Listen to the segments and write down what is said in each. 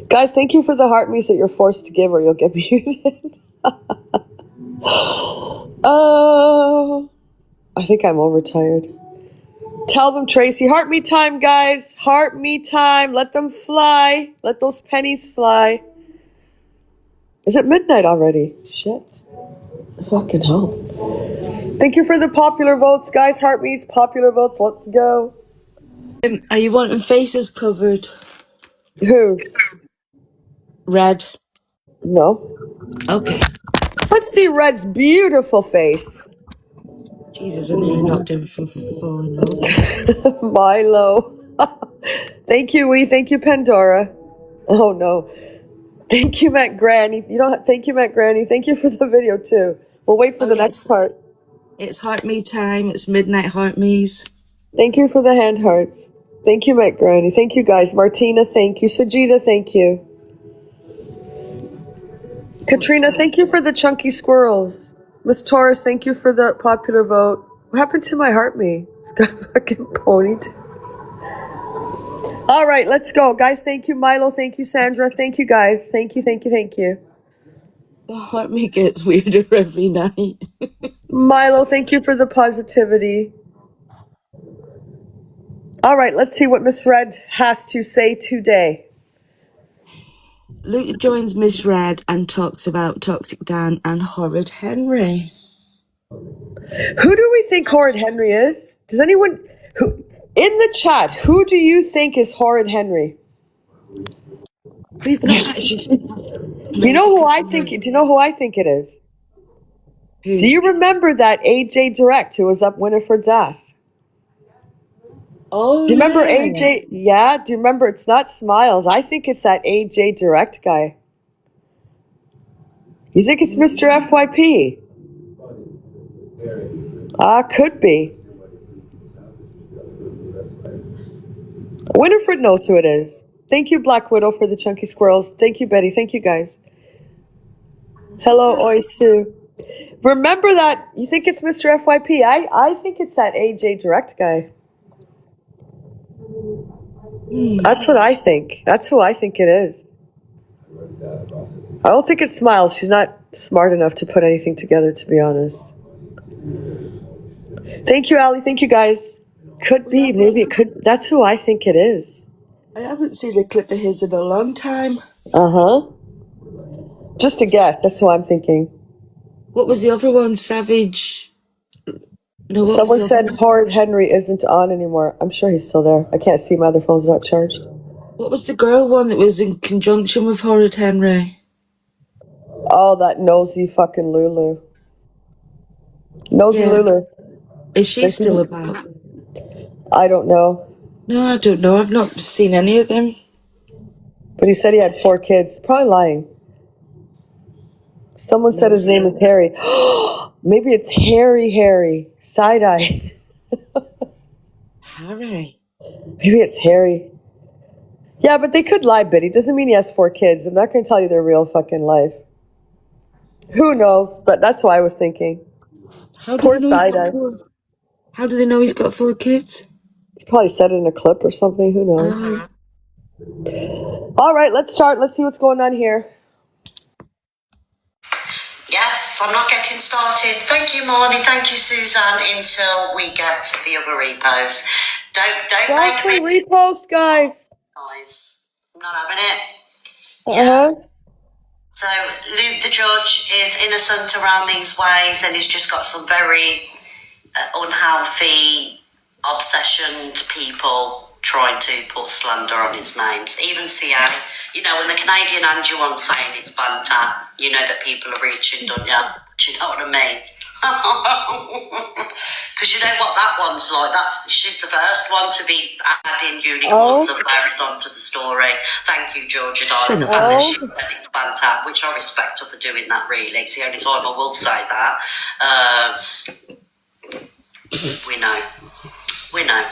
Guys, thank you for the heart me's that you're forced to give or you'll get muted. Oh, I think I'm overtired. Tell them, Tracy. Heart me time, guys. Heart me time. Let them fly. Let those pennies fly. Is it midnight already? Shit. Fucking hell. Thank you for the popular votes, guys. Heart me's popular votes. Let's go. Are you wanting faces covered? Whose? Red. No. Okay. Let's see Red's beautiful face. Jesus, I nearly knocked him from falling over. Milo. Thank you, Wee. Thank you, Pandora. Oh no. Thank you, Matt Granny. Thank you, Matt Granny. Thank you for the video too. We'll wait for the next part. It's heart me time. It's midnight heart me's. Thank you for the hand hearts. Thank you, Matt Granny. Thank you, guys. Martina, thank you. Sajida, thank you. Katrina, thank you for the chunky squirrels. Miss Taurus, thank you for the popular vote. What happened to my heart me? It's got fucking ponytails. All right, let's go. Guys, thank you. Milo, thank you. Sandra, thank you, guys. Thank you, thank you, thank you. The heart me gets weirder every night. Milo, thank you for the positivity. All right, let's see what Miss Red has to say today. Luke joins Miss Red and talks about Toxic Dan and Horrid Henry. Who do we think Horrid Henry is? Does anyone in the chat, who do you think is Horrid Henry? We've not actually. You know who I think? Do you know who I think it is? Who? Do you remember that AJ Direct who was up Winifred's ass? Oh, do you remember AJ? Yeah. Do you remember? It's not Smiles. I think it's that AJ Direct guy. You think it's Mr. FYP? Could be. Winifred knows who it is. Thank you, Black Widow, for the chunky squirrels. Thank you, Betty. Thank you, guys. Hello, Oisu. Remember that? You think it's Mr. FYP? I think it's that AJ Direct guy. That's what I think. That's who I think it is. I don't think it's Smiles. She's not smart enough to put anything together, to be honest. Thank you, Ali. Thank you, guys. Could be. Maybe it could. That's who I think it is. I haven't seen a clip of his in a long time. Uh-huh. Just a guess. That's what I'm thinking. What was the other one? Savage? No, someone said Horrid Henry isn't on anymore. I'm sure he's still there. I can't see. My other phone's not charged. What was the girl one that was in conjunction with Horrid Henry? Oh, that nosy fucking Lulu. Nosy Lulu. Is she still about? I don't know. No, I don't know. I've not seen any of them. But he said he had 4 kids. Probably lying. Someone said his name is Harry. Maybe it's Harry. Side-eye. Harry? Maybe it's Harry. Yeah, but they could lie, Biddy. Doesn't mean he has 4 kids. I'm not going to tell you their real fucking life. Who knows? But that's what I was thinking. Poor Side-eye. How do they know he's got 4 kids? He probably said it in a clip or something. Who knows? All right, let's start. Let's see what's going on here. Yes, I'm not getting started. Thank you, Marnie. Thank you, Suzanne. Until we get the other repos. Don't make me repost, guys. I'm not having it. Yeah. Uh-huh. So Luke the judge is innocent around these ways, and he's just got some very unhealthy obsessioned people trying to put slander on his names. Even CA, you know, when the Canadian Andrew on saying it's banter, you know that people are reaching, don't you? Do you know what I mean? Because you know what that one's like. She's the first one to be adding unicorns and fairies onto the story. Thank you, Georgia Dye. The fact that she said it's banter, which I respect her for doing that. Really, it's the only time I will say that. We know.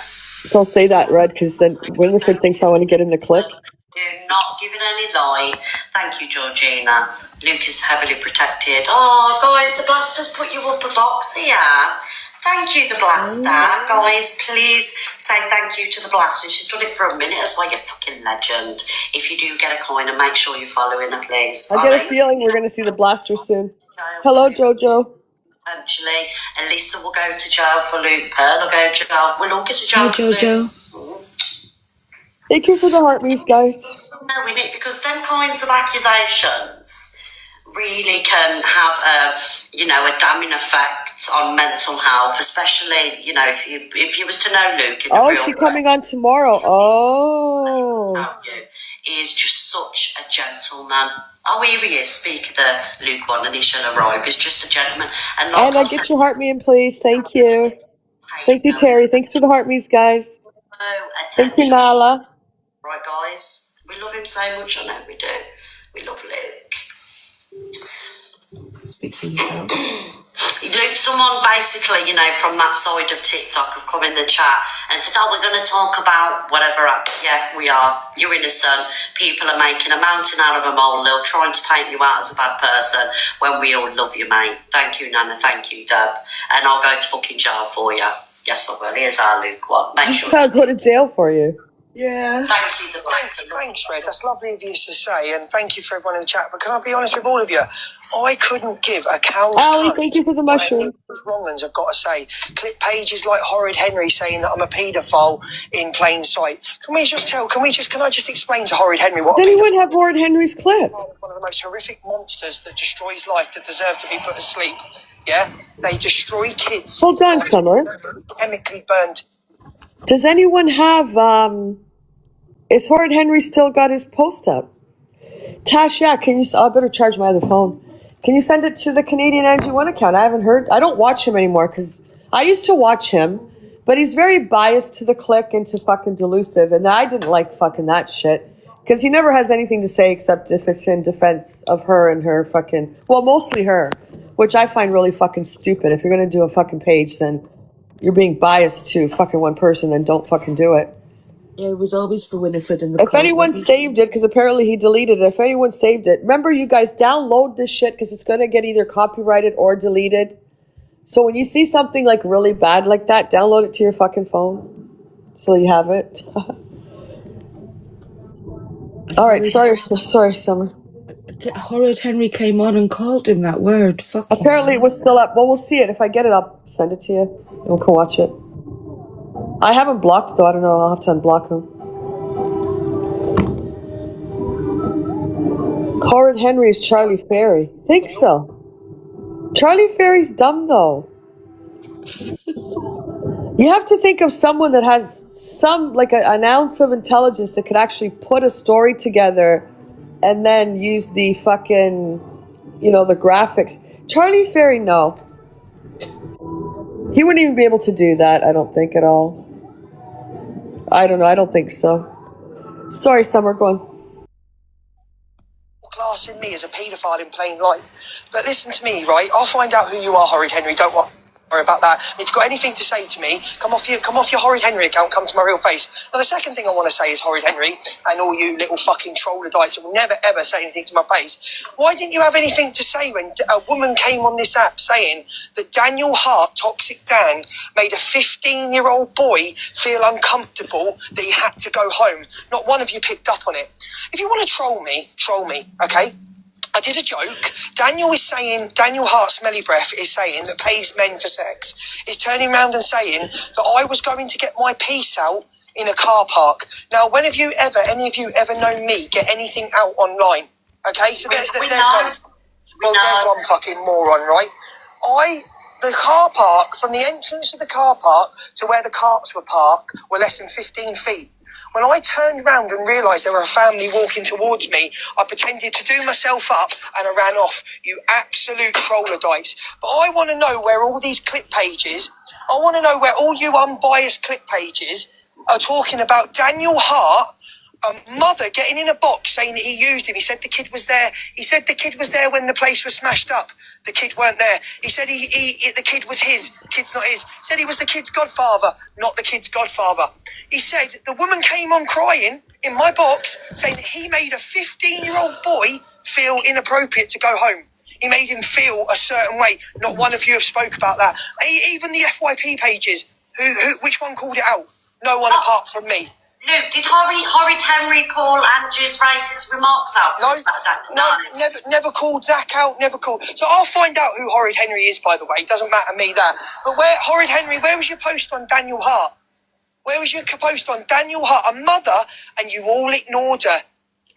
Don't say that, Red, because then Winifred thinks I want to get in the clip. Do not give it any lie. Thank you, Georgina. Luke is heavily protected. Oh, guys, the blasters put you up a box here. Thank you, the Blaster. Guys, please say thank you to the Blaster. She's done it for a minute as well. You're fucking legend. If you do get a coin, and make sure you're following her, please. I get a feeling we're going to see the Blaster soon. Hello, Jojo. Potentially. Elisa will go to jail for Luke. Pearl will go to jail. We'll all get to jail Hi, for Jojo. Luke. Thank you for the heart meets, guys. Knowing it, because them kinds of accusations really can have a damning effect on mental health, especially, if you was to know Luke in the real she's coming on tomorrow. Oh. He is just such a gentleman. Oh, here he is. Speak of the Luke one, and he shall arrive. He's just a gentleman. And Anna, get your heart me in, please. Thank you. Thank you, Terry. Thanks for the heart me's, guys. Thank you, Nala. Right, guys. We love him so much. I know we do. We love Luke. Speak for yourself. Luke, someone basically, from that side of TikTok have come in the chat and said, we're going to talk about whatever. Yeah, we are. You're innocent. People are making a mountain out of a molehill, trying to paint you out as a bad person when we all love you, mate. Thank you, Nana. Thank you, Deb. And I'll go to fucking jail for you. Yes, I will. Here's our Luke one. I'll go to jail for you. Yeah. Thank you, Thanks, Red. That's lovely of you to say, and thank you for everyone in the chat. But can I be honest with all of you? I couldn't give a cow's Ali, cunt thank you for the mushroom. Wrong ones, I've got to say. Clip pages like Horrid Henry saying that I'm a paedophile in plain sight. Can I just explain to Horrid Henry what? Then he wouldn't have Horrid Henry's clip. One of the most horrific monsters that destroys life, that deserve to be put to sleep. Yeah, they destroy kids. Hold on, Summer. Chemically burnt. Does anyone have, is Horrid Henry still got his post up? Tash, yeah, I better charge my other phone. Can you send it to the Canadian NG1 account? I don't watch him anymore, because I used to watch him, but he's very biased to the clique and to fucking delusive, and I didn't like fucking that shit, because he never has anything to say except if it's in defense of her and her fucking, well, mostly her, which I find really fucking stupid. If you're going to do a fucking page, then you're being biased to fucking one person, then don't fucking do it. Yeah, it was always for Winifred and the If anyone saved it, because apparently he deleted it, if anyone saved it, remember you guys, download this shit, because it's going to get either copyrighted or deleted. So when you see something like really bad like that, download it to your fucking phone so you have it. All right, sorry, Summer. Horrid Henry came on and called him that word. Fuck. Apparently it was still up. Well, we'll see it. If I get it, I'll send it to you. And we can watch it. I haven't blocked, though. I don't know. I'll have to unblock him. Horrid Henry is Charlie Ferry. Think so. Charlie Ferry's dumb, though. You have to think of someone that has some, like an ounce of intelligence that could actually put a story together and then use the fucking, the graphics. Charlie Ferry, no. He wouldn't even be able to do that, I don't think, at all. I don't know, I don't think so. Sorry, Summer, go on. Classing me as a paedophile in plain light. But listen to me, right? I'll find out who you are, Horrid Henry. Don't worry about that. If you've got anything to say to me, come off your Horrid Henry account, come to my real face. Now, the second thing I want to say is, Horrid Henry, and all you little fucking troglodytes that will never ever say anything to my face, why didn't you have anything to say when a woman came on this app saying that Daniel Hart, Toxic Dan, made a 15-year-old boy feel uncomfortable that he had to go home? Not one of you picked up on it. If you want to troll me, okay? I did a joke. Daniel Hart Smelly Breath is saying that pays men for sex, is turning around and saying that I was going to get my piece out in a car park. Now, any of you ever know me get anything out online? Okay, so there's one fucking moron, right? The car park, from the entrance of the car park to where the carts were parked, were less than 15 feet. When I turned round and realised there were a family walking towards me, I pretended to do myself up and I ran off. You absolute troglodytes. But I want to know where all these clip pages, I want to know where all you unbiased clip pages are talking about Daniel Hart, a mother getting in a box saying that he used him. He said the kid was there. He said the kid was there when the place was smashed up. The kid weren't there. He said the kid was his. Kid's not his. He said he was the kid's godfather, not the kid's godfather. He said the woman came on crying in my box saying that he made a 15-year-old boy feel inappropriate to go home. He made him feel a certain way. Not one of you have spoke about that. Even the FYP pages, which one called it out? No one apart from me. Luke, did Horrid Henry call Angie's racist remarks out? No, never called Zach out, never called. So I'll find out who Horrid Henry is, by the way. It doesn't matter me that. But Horrid Henry, where was your post on Daniel Hart? Where was your post on Daniel Hart, a mother, and you all ignored her?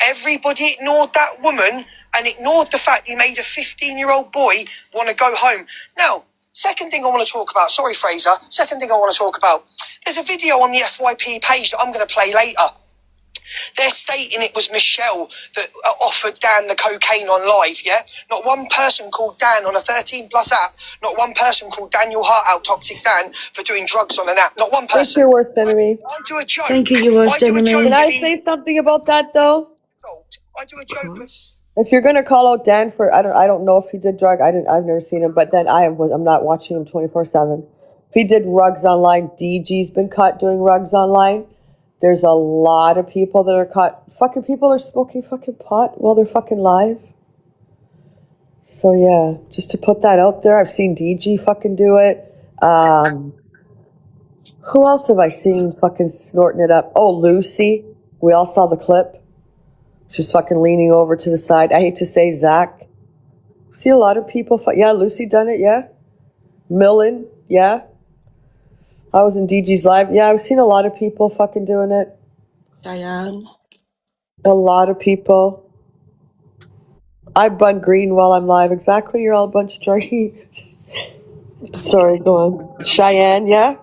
Everybody ignored that woman and ignored the fact you made a 15-year-old boy want to go home. Now, second thing I want to talk about, sorry, Fraser, second thing I want to talk about, there's a video on the FYP page that I'm going to play later. They're stating it was Michelle that offered Dan the cocaine on live, yeah? Not one person called Dan on a 13-plus app. Not one person called Daniel Hart out, Toxic Dan, for doing drugs on an app. Not one person. Thank you, your worst enemy. I do a joke. Thank you, your worst enemy. Can I say something about that, though? I do a joke. If you're gonna call out Dan for, I don't know if he did drug. I've never seen him, but then I'm not watching him 24/7. If he did rugs online, DG's been caught doing rugs online. There's a lot of people that are caught. Fucking people are smoking fucking pot while they're fucking live. So yeah, just to put that out there, I've seen DG fucking do it. Who else have I seen fucking snorting it up? Oh, Lucy. We all saw the clip. She's fucking leaning over to the side. I hate to say Zach. See a lot of people. Yeah, Lucy done it. Yeah. Millen. Yeah. I was in DG's live. Yeah, I've seen a lot of people fucking doing it. Diane. A lot of people. I bun green while I'm live. Exactly. You're all a bunch of druggies. Sorry, go on. Cheyenne, yeah.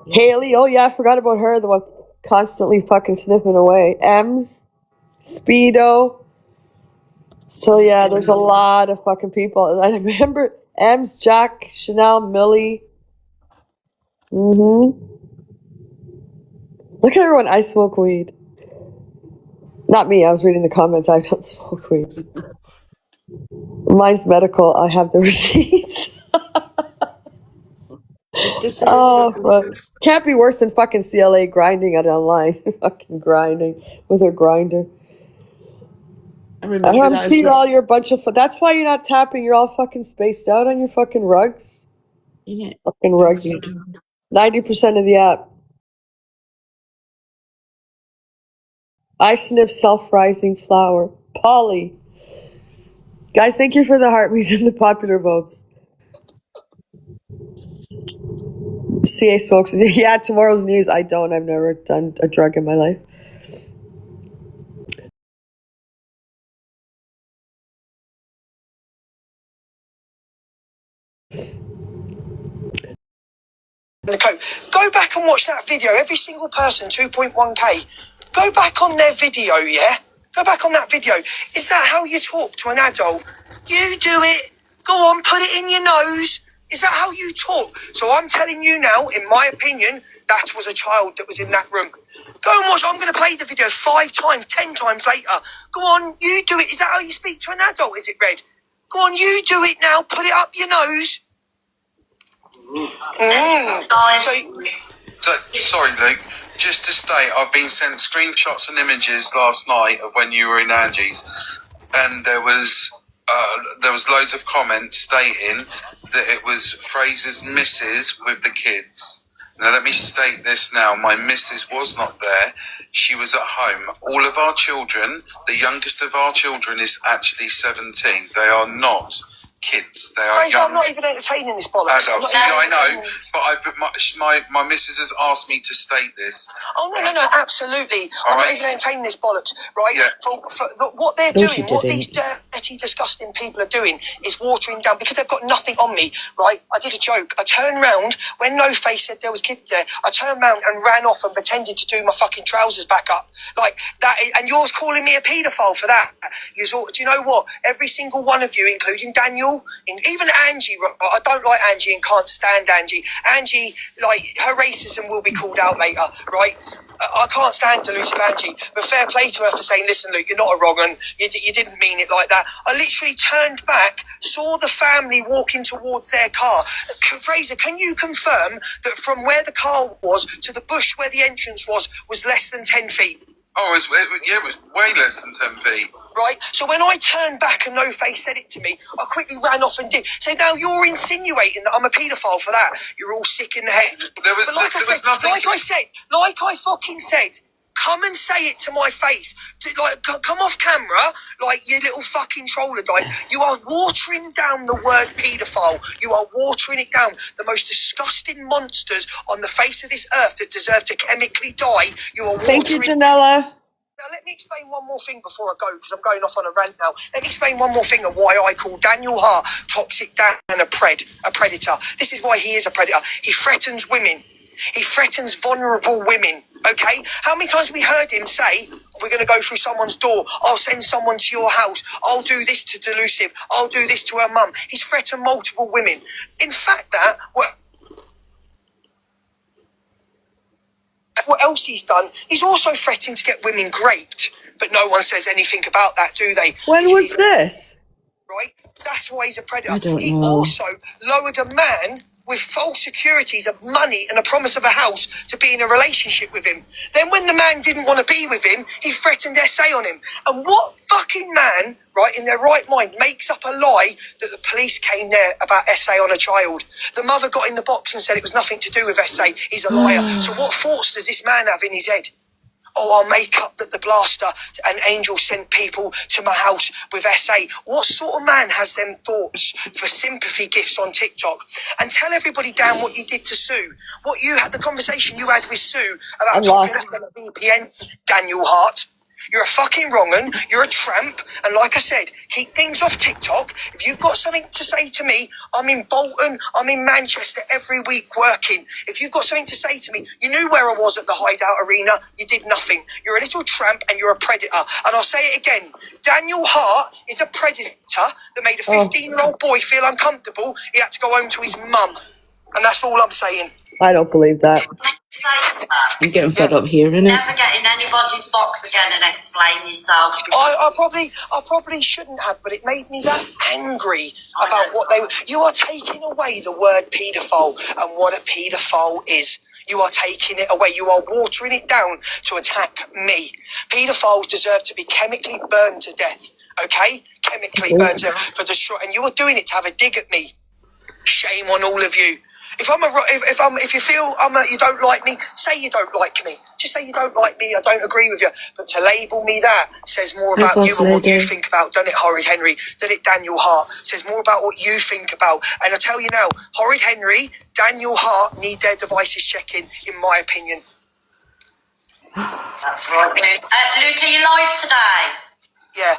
Haley. Oh, yeah, I forgot about her. The one constantly fucking sniffing away. Ems. Speedo. So, yeah, there's a lot of fucking people. I remember Ems, Jack, Chanel, Millie. Look at everyone. I smoke weed. Not me. I was reading the comments. I don't smoke weed. Mine's medical. I have the receipts. Oh, well, can't be worse than fucking CLA grinding it online. Fucking grinding with her grinder. I haven't seen all your bunch of. That's why you're not tapping. You're all fucking spaced out on your fucking rugs. Yeah. Fucking rugs. 90% of the app. I sniff self-rising flower. Polly. Guys, thank you for the heartbeats and the popular votes. CA smokes. Yeah, tomorrow's news. I don't. I've never done a drug in my life. Go back and watch that video. Every single person, 2.1k. Go back on their video, yeah? Go back on that video. Is that how you talk to an adult? You do it. Go on, put it in your nose. Is that how you talk? So I'm telling you now, in my opinion, that was a child that was in that room. Go and watch. I'm going to play the video 5 times, 10 times later. Go on, you do it. Is that how you speak to an adult? Is it, Red? Go on, you do it now. Put it up your nose. So, sorry, Luke. Just to state, I've been sent screenshots and images last night of when you were in Angie's, and there was loads of comments stating that it was Fraser's missus with the kids. Now, let me state this now. My missus was not there. She was at home. All of our children, the youngest of our children is actually 17. They are not kids. They are young. I'm not even entertaining this bollocks. Adults. Yeah, I know, but my missus has asked me to state this. Oh, no, absolutely. I'm not even entertaining this bollocks, right? Yeah. For what they're doing, what these dirty, disgusting people are doing is watering down, because they've got nothing on me, right? I did a joke. I turned round, when No Face said there was kids there, I turned round and ran off and pretended to do my fucking trousers back up. Like that, and you're calling me a paedophile for that. Do you know what? Every single one of you, including Daniel, even Angie, I don't like Angie and can't stand Angie. Angie, like, her racism will be called out later, right? I can't stand delusive Angie, but fair play to her for saying, listen, Luke, you're not a wrong un. You didn't mean it like that. I literally turned back, saw the family walking towards their car. Fraser, can you confirm that from where the car was to the bush where the entrance was less than 10 feet? Oh, it was way less than 10 feet. Right? So when I turned back and No Face said it to me, I quickly ran off and did. So now you're insinuating that I'm a paedophile for that. You're all sick in the head. There was nothing. Like I fucking said, come and say it to my face. Like, come off camera, like you little fucking troller. Like, you are watering down the word paedophile. You are watering it down. The most disgusting monsters on the face of this earth that deserve to chemically die. You are watering. Thank you, Janella. Now, let me explain one more thing before I go, because I'm going off on a rant now. Let me explain one more thing of why I call Daniel Hart Toxic Dan a predator. This is why he is a predator. He threatens women. He threatens vulnerable women, okay? How many times have we heard him say, we're going to go through someone's door, I'll send someone to your house, I'll do this to Delusive, I'll do this to her mum. He's threatened multiple women. In fact, what else he's done, he's also threatening to get women raped, but no one says anything about that, do they? When was this? Right? That's why he's a predator. I don't He know. also lowered a man with false securities of money and a promise of a house to be in a relationship with him. Then when the man didn't want to be with him, he threatened SA on him. And what fucking man, right, in their right mind, makes up a lie that the police came there about SA on a child? The mother got in the box and said it was nothing to do with SA. He's a liar. So what thoughts does this man have in his head? Oh, I'll make up that the blaster and Angel sent people to my house with SA. What sort of man has them thoughts for sympathy gifts on TikTok? And tell everybody, Dan, what you did to Sue. What you had, the conversation you had with Sue about talking about VPN, Daniel Hart. You're a fucking wrong'un. You're a tramp. And like I said, keep things off TikTok. If you've got something to say to me, I'm in Bolton, I'm in Manchester every week working. If you've got something to say to me, you knew where I was at the Hideout Arena. You did nothing. You're a little tramp and you're a predator. And I'll say it again. Daniel Hart is a predator that made a 15-year-old boy feel uncomfortable. He had to go home to his mum. And that's all I'm saying. I don't believe that. I'm getting fed up hearing it. Never get in anybody's box again and explain yourself. I probably shouldn't have, but it made me that angry about what they were. You are taking away the word paedophile and what a paedophile is. You are taking it away. You are watering it down to attack me. Paedophiles deserve to be chemically burned to death. Okay? Chemically burned to for destroy. And you are doing it to have a dig at me. Shame on all of you. If you feel you don't like me, say you don't like me. Just say you don't like me. I don't agree with you. But to label me that says more about you and what you think about. Done it, Horrid Henry. Done it, Daniel Hart. Says more about what you think about. And I tell you now, Horrid Henry, Daniel Hart need their devices checking, in my opinion. That's right, Luke. Luke, are you live today? Yeah.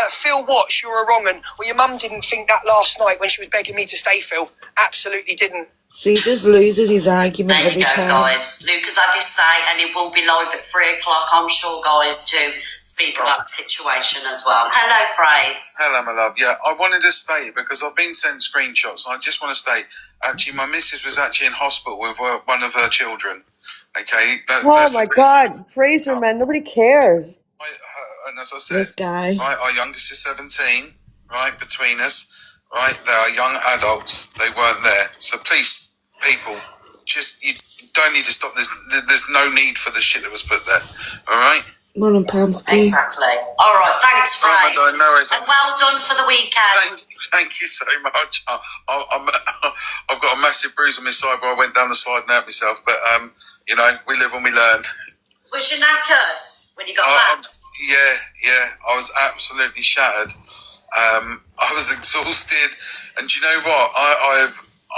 Phil Watts, you're a wrong'un. Well, your mum didn't think that last night when she was begging me to stay, Phil. Absolutely didn't. So he just loses his argument There you every go, time. guys. Lucas had his say, and it will be live at 3 o'clock, I'm sure, guys, to speak about the situation as well. Hello, Fraze. Hello, my love. Yeah, I wanted to state, because I've been sent screenshots, and I just want to state, actually, my missus was actually in hospital with one of her children. Okay? Oh my God. Fraser, man. Nobody cares. And as I This said, guy. right, our youngest is 17, right, between us, right? They are young adults. They weren't there. So please, people, you don't need to stop this. There's no need for the shit that was put there, all right? Morning, Pamsky. Exactly. All right, thanks, Fraze. Oh my God, no worries. And well done for the weekend. Thank you so much. I've got a massive bruise on my side where I went down the slide and hurt myself, but, you know, we live and we learn. Was your knackered when you got back? Yeah, I was absolutely shattered. I was exhausted, and do you know what?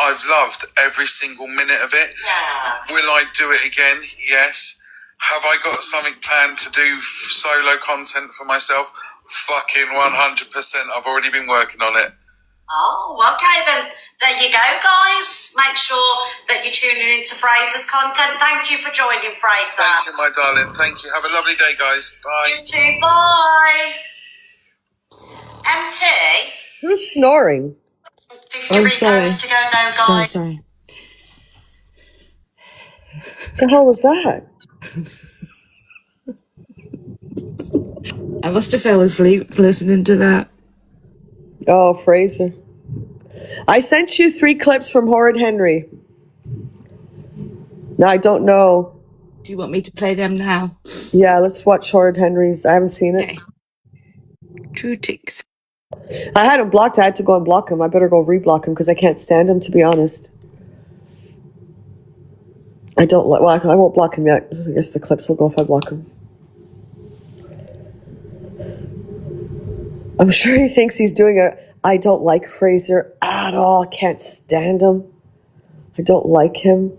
I've loved every single minute of it. Yeah. Will I do it again? Yes. Have I got something planned to do solo content for myself? Fucking 100%. I've already been working on it. Oh, okay, then there you go, guys. Make sure that you're tuning into Fraser's content. Thank you for joining, Fraser. Thank you, my darling. Thank you. Have a lovely day, guys. Bye. You too, bye. MT, Who's snoring? 50 Oh, recos sorry. to go though, guys. Sorry. The hell was that? I must have fell asleep listening to that. Oh, Fraser. I sent you 3 clips from Horrid Henry. Now, I don't know Do you want me to play them now? Yeah, let's watch Horrid Henry's. I haven't seen it. Okay. True ticks. I had him blocked. I had to go and block him. I better go reblock him because I can't stand him, to be honest. I don't like. Well, I won't block him yet. I guess the clips will go if I block him. I'm sure he thinks he's doing a. I don't like Fraser at all. I can't stand him. I don't like him.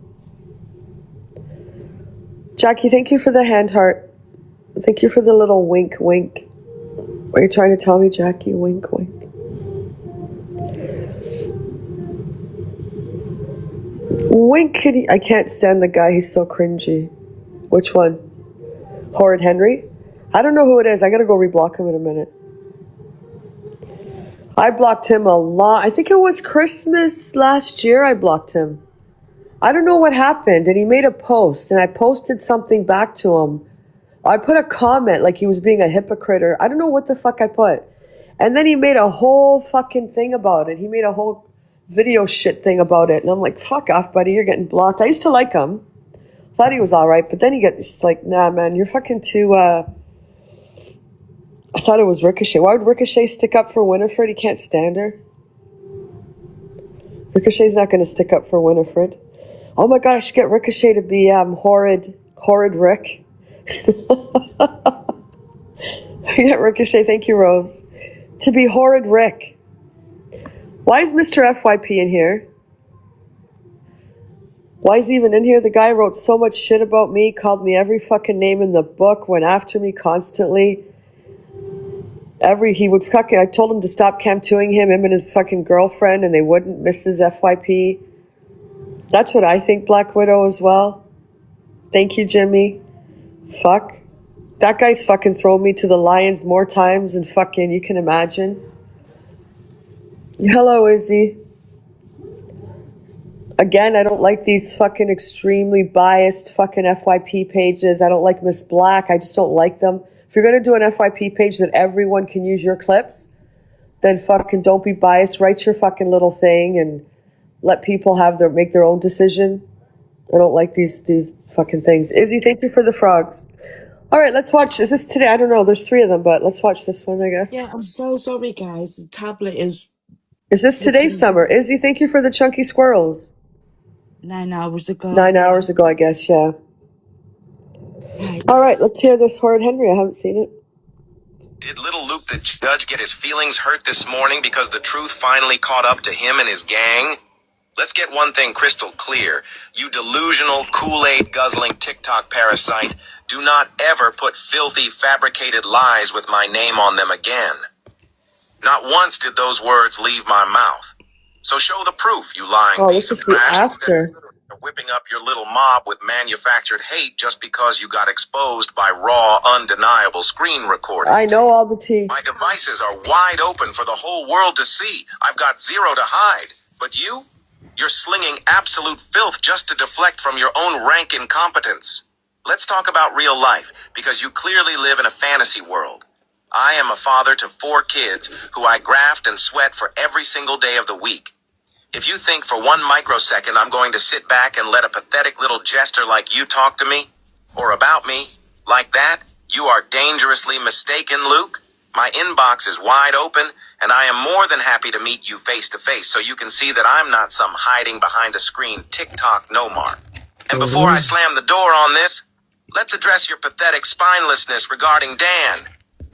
Jackie, thank you for the hand heart. Thank you for the little wink, wink. What are you trying to tell me, Jackie? Wink, wink. Wink, kitty. I can't stand the guy. He's so cringy. Which one? Horrid Henry? I don't know who it is. I gotta go reblock him in a minute. I blocked him a lot. I think it was Christmas last year I blocked him. I don't know what happened. And he made a post. And I posted something back to him. I put a comment like he was being a hypocrite. Or I don't know what the fuck I put. And then he made a whole fucking thing about it. He made a whole video shit thing about it. And I'm like, fuck off, buddy. You're getting blocked. I used to like him. Thought he was all right. But then he gets like, nah, man. You're fucking too... I thought it was Ricochet. Why would Ricochet stick up for Winifred? He can't stand her. Ricochet's not going to stick up for Winifred. Oh my god, I should get Ricochet to be horrid Rick. Yeah, Ricochet, thank you, Rose. To be horrid Rick. Why is Mr. FYP in here? Why is he even in here? The guy wrote so much shit about me, called me every fucking name in the book, went after me constantly. I told him to stop camptooing him and his fucking girlfriend, and they wouldn't, Mrs. FYP. That's what I think, Black Widow, as well. Thank you, Jimmy. Fuck. That guy's fucking thrown me to the lions more times than fucking you can imagine. Hello, Izzy. Again, I don't like these fucking extremely biased fucking FYP pages. I don't like Miss Black. I just don't like them. If you're going to do an FYP page that everyone can use your clips, then fucking don't be biased. Write your fucking little thing and let people make their own decision. I don't like these fucking things. Izzy, thank you for the frogs. All right, let's watch. Is this today? I don't know. There's 3 of them, but let's watch this one, I guess. Yeah, I'm so sorry, guys. The tablet is... Is this today's summer? Izzy, thank you for the chunky squirrels. 9 hours ago. 9 hours ago, I guess, yeah. Right. All right, let's hear this Horrid Henry. I haven't seen it. Did little Luke the judge get his feelings hurt this morning because the truth finally caught up to him and his gang? Let's get one thing crystal clear. You delusional Kool-Aid guzzling TikTok parasite, do not ever put filthy fabricated lies with my name on them again. Not once did those words leave my mouth. So show the proof, you lying piece of trash. After. You're whipping up your little mob with manufactured hate just because you got exposed by raw, undeniable screen recordings. I know all the tea. My devices are wide open for the whole world to see. I've got zero to hide. But you're slinging absolute filth just to deflect from your own rank incompetence. Let's talk about real life, because you clearly live in a fantasy world. I am a father to 4 kids who I graft and sweat for every single day of the week. If you think for 1 microsecond I'm going to sit back and let a pathetic little jester like you talk to me, or about me, like that, you are dangerously mistaken, Luke. My inbox is wide open, and I am more than happy to meet you face to face so you can see that I'm not some hiding behind a screen TikTok nomar. And before I slam the door on this, let's address your pathetic spinelessness regarding Dan.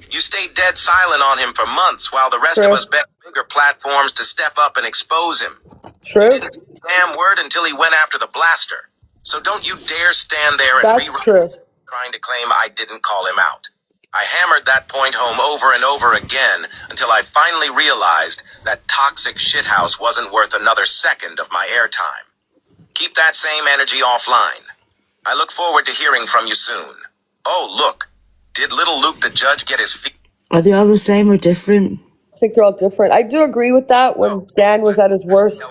You stayed dead silent on him for months while the rest of us bet bigger platforms to step up and expose him. True. He didn't say a damn word until he went after the blaster. So don't you dare stand there and That's true. trying to claim I didn't call him out. I hammered that point home over and over again until I finally realized that toxic shithouse wasn't worth another second of my airtime. Keep that same energy offline. I look forward to hearing from you soon. Oh, look. Did little Luke the judge get his feet? Are they all the same or different? I think they're all different. I do agree with that when Dan was at his worst.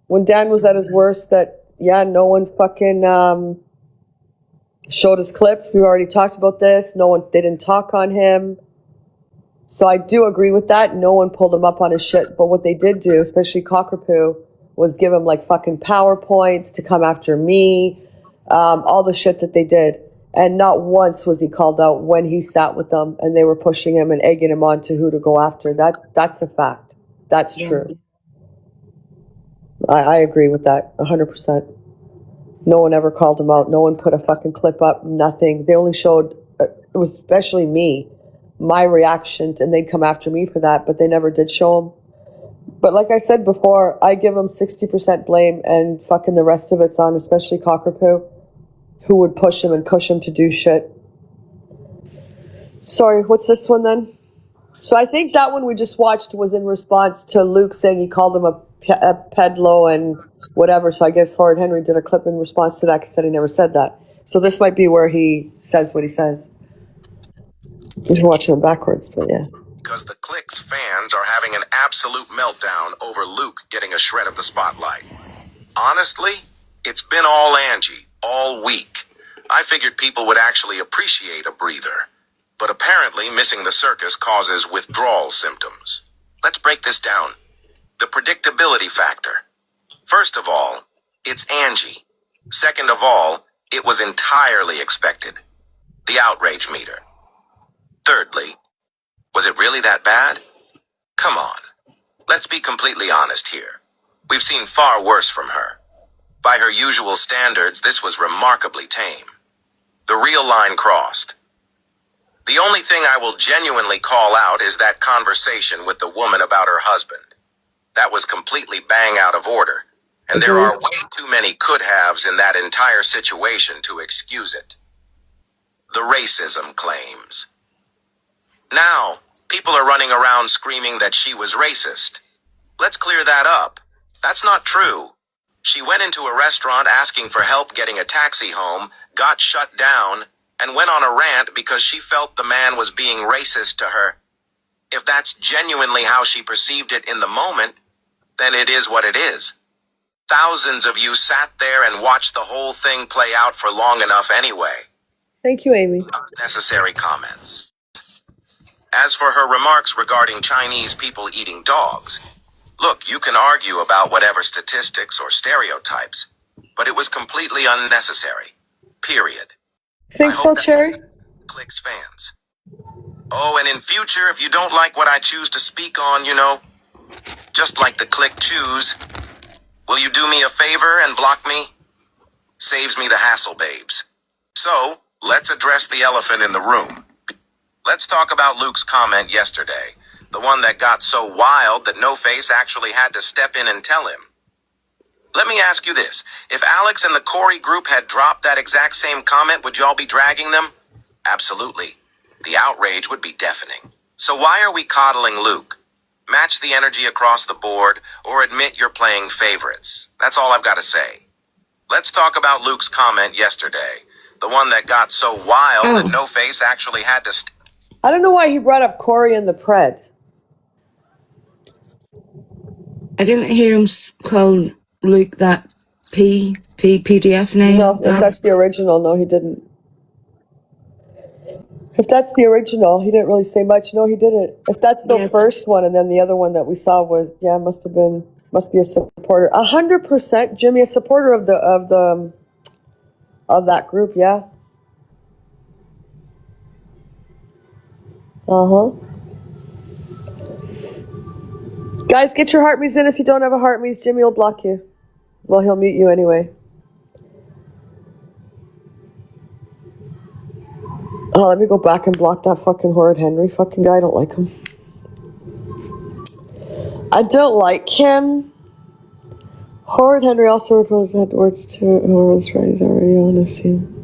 When Dan was at his worst, that, yeah, no one fucking showed his clips. We already talked about this. They didn't talk on him. So I do agree with that. No one pulled him up on his shit. But what they did do, especially Cockapoo, was give him like fucking PowerPoints to come after me. all the shit that they did. And not once was he called out when he sat with them and they were pushing him and egging him on to who to go after. That's a fact. That's true. I agree with that 100%. No one ever called him out. No one put a fucking clip up. Nothing. They only showed, it was especially me, my reaction, and they'd come after me for that, but they never did show him. But like I said before, I give him 60% blame and fucking the rest of it's on, especially Cockapoo, who would push him and push him to do shit. Sorry, what's this one then? So I think that one we just watched was in response to Luke saying he called him a pedlo and whatever. So I guess Horrid Henry did a clip in response to that because he said he never said that. So this might be where he says what he says. He's watching them backwards, but yeah. Because the Clicks fans are having an absolute meltdown over Luke getting a shred of the spotlight. Honestly, it's been all Angie, all week. I figured people would actually appreciate a breather. But apparently missing the circus causes withdrawal symptoms. Let's break this down. The predictability factor. First of all, it's Angie. Second of all, it was entirely expected. The outrage meter. Thirdly, was it really that bad? Come on. Let's be completely honest here. We've seen far worse from her. By her usual standards, this was remarkably tame. The real line crossed. The only thing I will genuinely call out is that conversation with the woman about her husband. That was completely bang out of order, and there are way too many could-haves in that entire situation to excuse it. The racism claims. Now, people are running around screaming that she was racist. Let's clear that up. That's not true. She went into a restaurant asking for help getting a taxi home, got shut down, and went on a rant because she felt the man was being racist to her. If that's genuinely how she perceived it in the moment, then it is what it is. Thousands of you sat there and watched the whole thing play out for long enough anyway. Thank you, Amy. Unnecessary comments. As for her remarks regarding Chinese people eating dogs, look, you can argue about whatever statistics or stereotypes, but it was completely unnecessary. Period. Think so, Cherry? Clicks fans. Oh, and in future, if you don't like what I choose to speak on, just like the Click choose, will you do me a favor and block me? Saves me the hassle, babes. So, let's address the elephant in the room. Let's talk about Luke's comment yesterday, the one that got so wild that No Face actually had to step in and tell him. Let me ask you this. If Alex and the Corey group had dropped that exact same comment, would y'all be dragging them? Absolutely. The outrage would be deafening. So why are we coddling Luke? Match the energy across the board, or admit you're playing favorites. That's all I've got to say. Let's talk about Luke's comment yesterday, the one that got so wild that No Face actually had to... I don't know why he brought up Corey and the Pred. I didn't hear him call Luke that PDF name. No, if that's the original, no, he didn't. If that's the original, he didn't really say much. No, he didn't. If that's the first one, and then the other one that we saw was, must be a supporter. 100%, Jimmy, a supporter of that group, yeah. Guys, get your heart me's in. If you don't have a heart me's, Jimmy will block you. Well, he'll mute you anyway. Oh, let me go back and block that fucking Horrid Henry fucking guy. I don't like him. I don't like him. Horrid Henry also refers that words to whoever's right is already on the scene.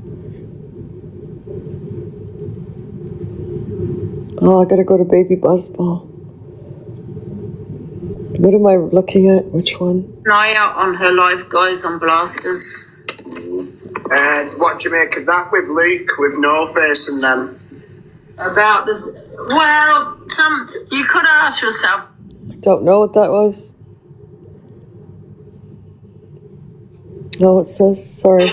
Oh, I gotta go to Baby Buzzball. What am I looking at? Which one? An eye out on her live, guys, on Blasters. What do you make of that with Luke, with No Face and them? About this, well, you could ask yourself. Don't know what that was. Oh, it says, sorry.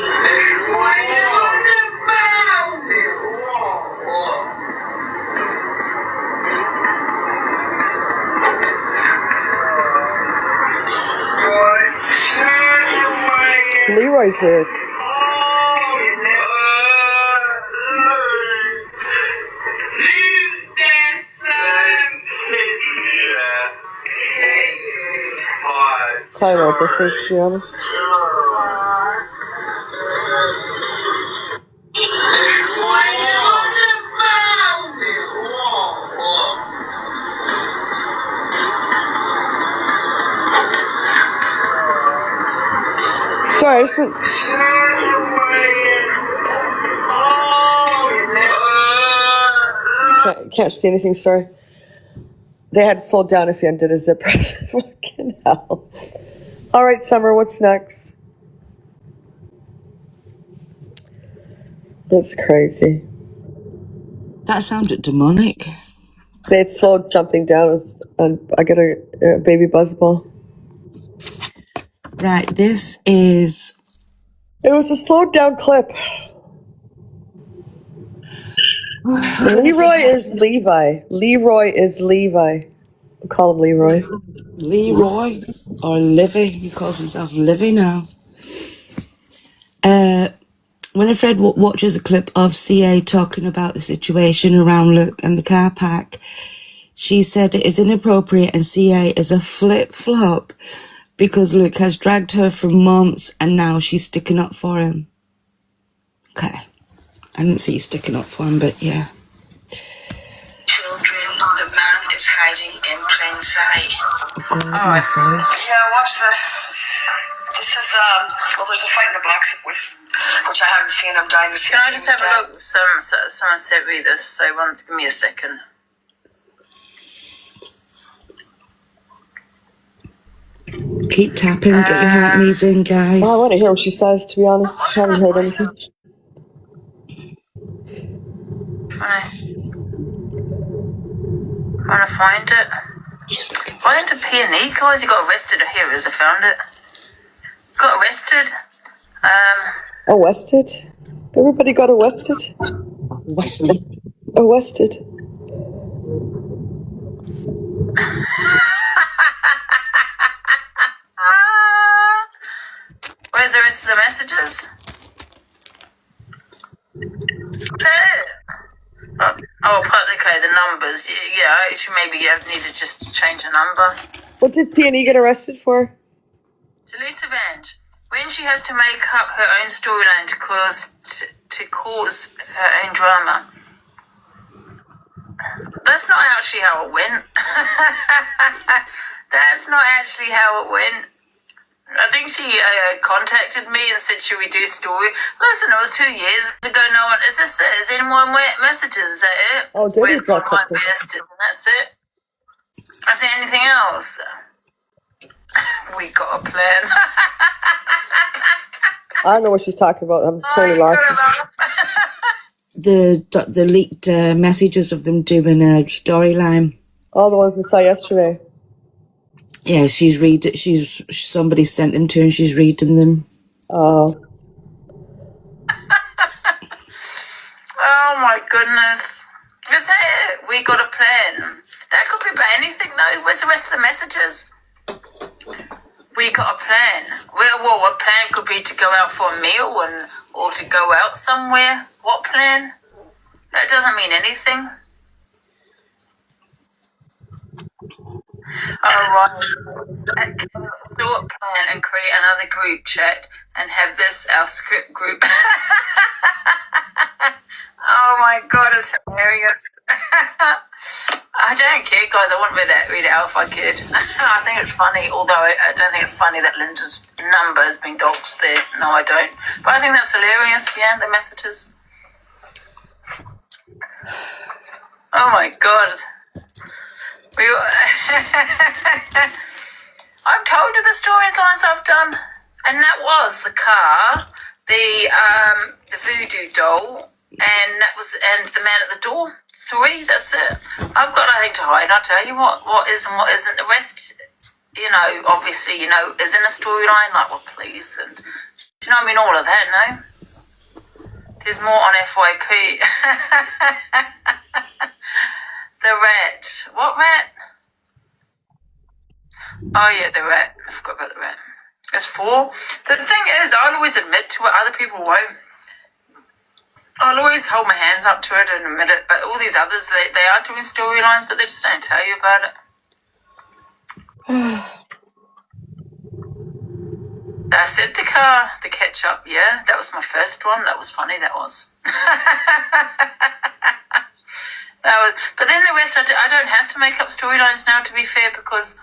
Leroy's weird. I don't know what this is, to be honest. Sorry, I just went... Can't see anything, sorry. They had slowed down if you undid a zip press. Fucking hell. All right, Summer, what's next? That's crazy. That sounded demonic. They had slowed something down, and I got a baby buzzball. Right, this is... It was a slowed down clip. Leroy is Levi. Leroy is Levi. We'll call him Leroy. Leroy or Livy. He calls himself Livy now. Winifred watches a clip of CA talking about the situation around Luke and the car park. She said it is inappropriate and CA is a flip-flop because Luke has dragged her for months and now she's sticking up for him. Okay. I didn't see you sticking up for him, but yeah. Children, the man is hiding in plain sight. Oh, God, my face. Yeah, watch this. This is, well, there's a fight in the blocks with, which I haven't seen. I'm dying to see. Can I just have a look? Someone sent me this, so give me a second. Keep tapping, get your heart knees in, guys. Well, I want to hear what she says, to be honest. I haven't heard anything. Trying to find it. Why didn't P&E guys? He got arrested. Here it is. I found it. Got arrested. Arrested? Everybody got arrested? Wesley. Arrested. Where's the rest of the messages? Is that it? Oh, okay, the numbers. Yeah, actually, maybe you need to just change the number. What did P&E get arrested for? Talisa Vange, when she has to make up her own storyline to cause her own drama. That's not actually how it went. That's not actually how it went. I think she contacted me and said, should we do story? Listen, it was 2 years ago. No one, is this it? Is there any more messages? Is that it? Oh, Debbie's got my best, and that's it. Is there anything else? We got a plan. I don't know what she's talking about. I'm totally lost. The leaked messages of them doing a storyline. All the ones we saw yesterday. Yeah, somebody sent them to her and she's reading them. Oh. Oh my goodness. Is that it? We got a plan. That could be about anything though. Where's the rest of the messages? We got a plan. Well, a plan could be to go out for a meal or to go out somewhere. What plan? That doesn't mean anything. Alright. Sort plan and create another group chat and have this our script group. Oh my god, it's hilarious. I don't care, guys. I wouldn't read it out if I could. I think it's funny, although I don't think it's funny that Linda's number has been doxed there. No, I don't. But I think that's hilarious, yeah, the messages. Oh my god. I've told you the storylines I've done, and that was the car, the voodoo doll, and the man at the door. 3, that's it. I've got nothing to hide. I'll tell you what is and what isn't. The rest, obviously, is in a storyline, like what police and, I mean, all of that, no? There's more on FYP. The rat. What rat? Oh, yeah, the rat. I forgot about the rat. There's 4. The thing is, I'll always admit to it. Other people won't. I'll always hold my hands up to it and admit it. But all these others, they are doing storylines, but they just don't tell you about it. I said the car, the ketchup, yeah. That was my first one. That was funny, that was. But then the rest, I don't have to make up storylines now, to be fair, because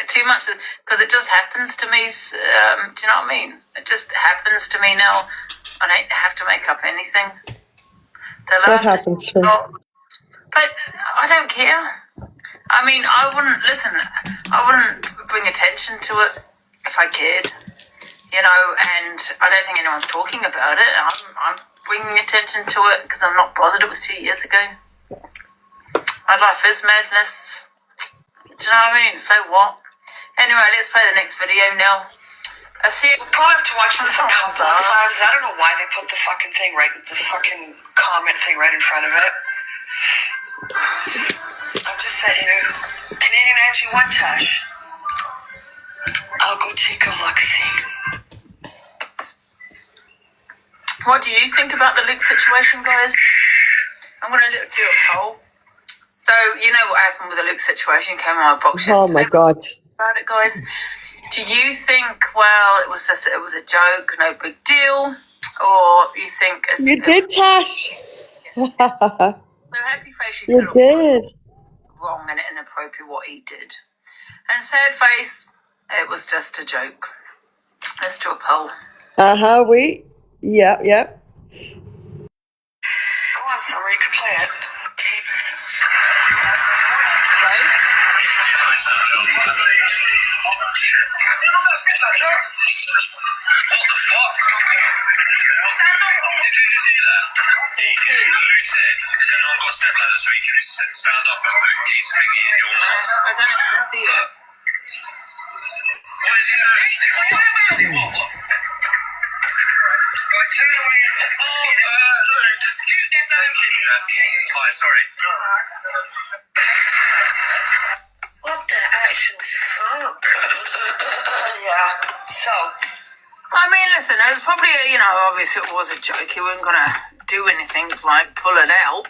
too much, because it just happens to me. Do you know what I mean? It just happens to me now. I don't have to make up anything. That happens too. But I don't care. I mean, I wouldn't bring attention to it if I cared, you know, and I don't think anyone's talking about it. I'm bringing attention to it because I'm not bothered. It was 2 years ago. My life is madness. Do you know what I mean? So what? Anyway, let's play the next video now. I see it. Probably have to watch this a couple of times. I don't know why they put the fucking thing the fucking comment thing right in front of it. I'm just saying, you know, Canadian Angie One Tash. I'll go take a look-see. What do you think about the Luke situation, guys? I'm going to do a poll. So, you know what happened with the Luke situation? Came on my box yesterday. Oh my God. About it, guys. Do you think, well, it was a joke, no big deal, or you think You did, Tash. so happy face You did. wrong and inappropriate what he did, and sad face, it was just a joke. Let's do a poll. Yeah. Go on, Summer, you can play it. What the fuck? Did you just hear that? Who said, has anyone got stepladder so you can stand up and put his finger in your mouth? I don't know if you can see it. What is he doing? What? Right, turn away. Hi, sorry. What the actual fuck? Yeah, so... I mean, listen, it was probably, you know, obviously it was a joke. He wasn't going to do anything like pull it out.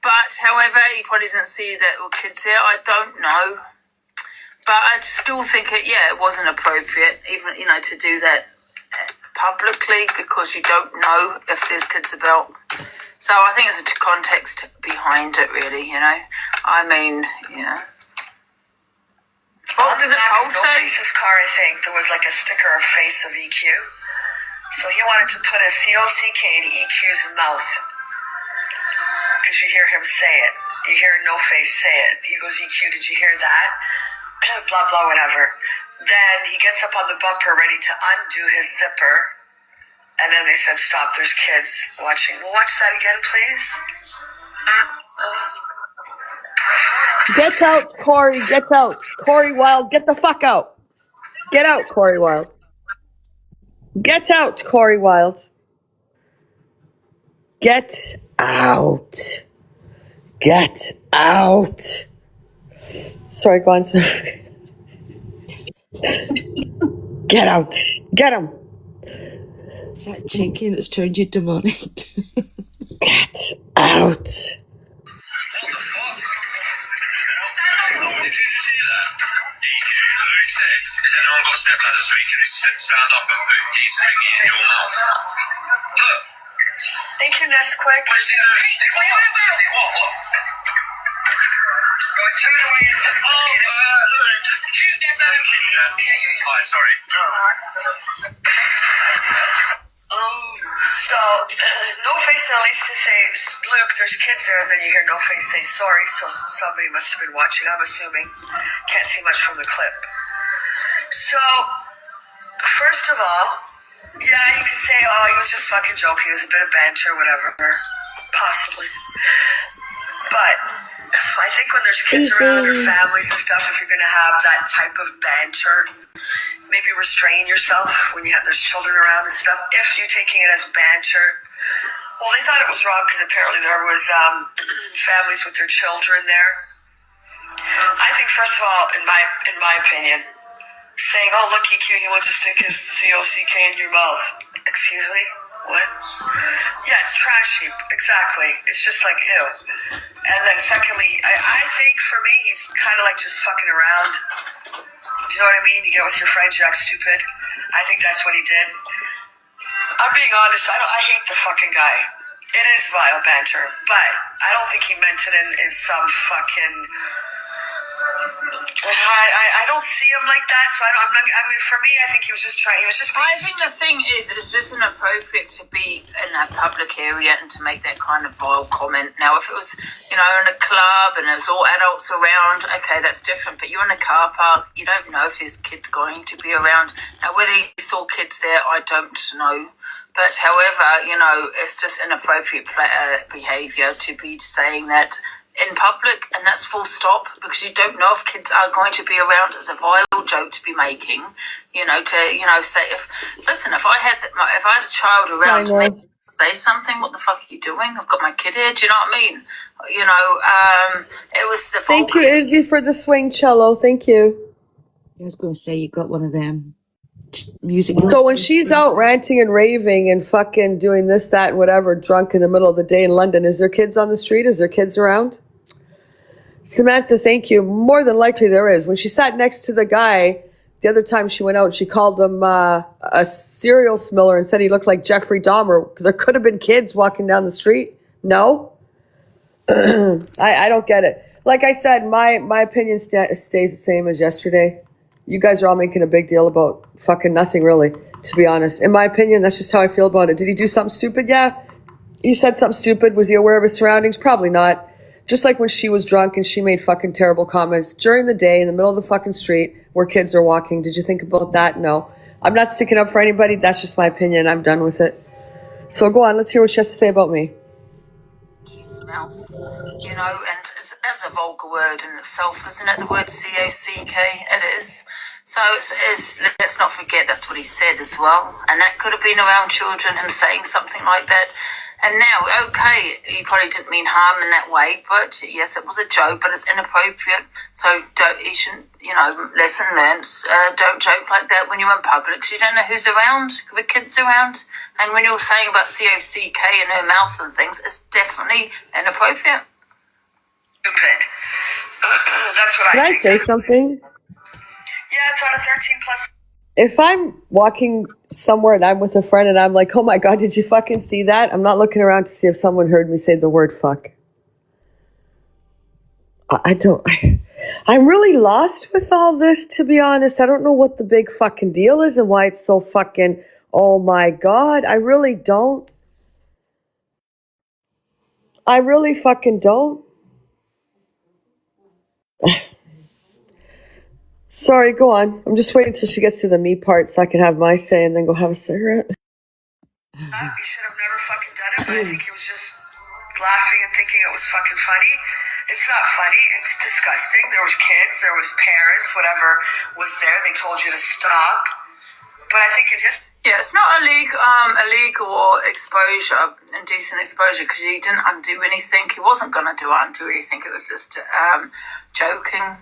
But, however, he probably didn't see that there were kids there. I don't know. But I still think it wasn't appropriate, even, you know, to do that publicly because you don't know if there's kids about. So I think there's a context behind it, really, you know. I mean, yeah. What did the poll say? No Face's car, I think, there was like a sticker of face of EQ. So he wanted to put a COCK in EQ's mouth. Because you hear him say it. You hear No Face say it. He goes, EQ, did you hear that? Blah, blah, whatever. Then he gets up on the bumper ready to undo his zipper. And then they said, stop, there's kids watching. We'll watch that again, please. Get out, Corey. Get out. Corey Wilde, get the fuck out. Get out, Corey Wilde. Get out, Corey Wilde. Get out. Get out. Sorry, go on. Get out. Get him. Is that chicken that's turned you demonic? Get out. Did you just hear that? EQ, who said, has anyone got stepladder so you can stand up and put his finger in your mouth? Look. Thank you, Nesquik. What is he doing? What? Right, turn away. Hi, sorry. So, No Face at least to say, Luke, there's kids there, and then you hear No Face say sorry, so somebody must have been watching, I'm assuming. Can't see much from the clip. So, first of all, yeah, you can say, oh, he was just fucking joking, it was a bit of banter, whatever. Possibly. But I think when there's kids around or families and stuff, if you're going to have that type of banter, maybe restrain yourself when there's children around and stuff. If you're taking it as banter, well, they thought it was wrong because apparently there was families with their children there. I think, first of all, in my opinion, saying, "Oh, look, EQ, he wants to stick his COCK in your mouth." Excuse me. What? Yeah, it's trashy. Exactly. It's just like, ew. And then secondly, I think for me, he's kind of like just fucking around. Do you know what I mean? You get with your friends, you act stupid. I think that's what he did. I'm being honest. I hate the fucking guy. It is vile banter, but I don't think he meant it in some fucking. I don't see him like that, so for me, I think he was just trying. He was just. I think the thing is this inappropriate to be in a public area and to make that kind of vile comment? Now, if it was, in a club and there's all adults around, okay, that's different. But you're in a car park, you don't know if there's kids going to be around. Now, whether he saw kids there, I don't know. But however, it's just inappropriate behaviour to be saying that in public, and that's full stop, because you don't know if kids are going to be around. As a vile joke to be making, say if I had a child around to make say something, what the fuck are you doing? I've got my kid here. Do you know what I mean? It was the. Thank you, Izzy, for the swing cello. Thank you. I was going to say you got one of them music. So when she's out ranting and raving and fucking doing this, that, and whatever, drunk in the middle of the day in London, is there kids on the street? Is there kids around? Samantha, thank you. More than likely there is. When she sat next to the guy, the other time she went out, she called him a cereal smeller and said he looked like Jeffrey Dahmer. There could have been kids walking down the street. No? I don't get it. Like I said, my opinion stays the same as yesterday. You guys are all making a big deal about fucking nothing, really, to be honest. In my opinion, that's just how I feel about it. Did he do something stupid? Yeah. He said something stupid. Was he aware of his surroundings? Probably not. Just like when she was drunk and she made fucking terrible comments during the day in the middle of the fucking street where kids are walking. Did you think about that? No. I'm not sticking up for anybody. That's just my opinion. I'm done with it. So go on. Let's hear what she has to say about me. Mouth, and that's a vulgar word in itself, isn't it? The word COCK, it is. So let's not forget that's what he said as well, and that could have been around children, him saying something like that. And now, okay, he probably didn't mean harm in that way, but yes, it was a joke, but it's inappropriate. So you shouldn't, lesson learned. Don't joke like that when you're in public, because you don't know who's around, with kids around. And when you're saying about COCK in her mouth and things, it's definitely inappropriate. Stupid. That's what Can I I think. say something? Yeah, it's on a 13 plus. If I'm walking somewhere and I'm with a friend and I'm like, oh my God, did you fucking see that? I'm not looking around to see if someone heard me say the word fuck. I'm really lost with all this, to be honest. I don't know what the big fucking deal is and why it's so fucking, oh my God. I really don't. I really fucking don't. Sorry, go on. I'm just waiting till she gets to the me part so I can have my say and then go have a cigarette. He should have never fucking done it, but I think he was just laughing and thinking it was fucking funny. It's not funny. It's disgusting. There was kids. There was parents. Whatever was there. They told you to stop. But I think it is. Yeah, it's not illegal or exposure, indecent exposure, because he didn't undo anything. He wasn't going to undo anything. It was just joking.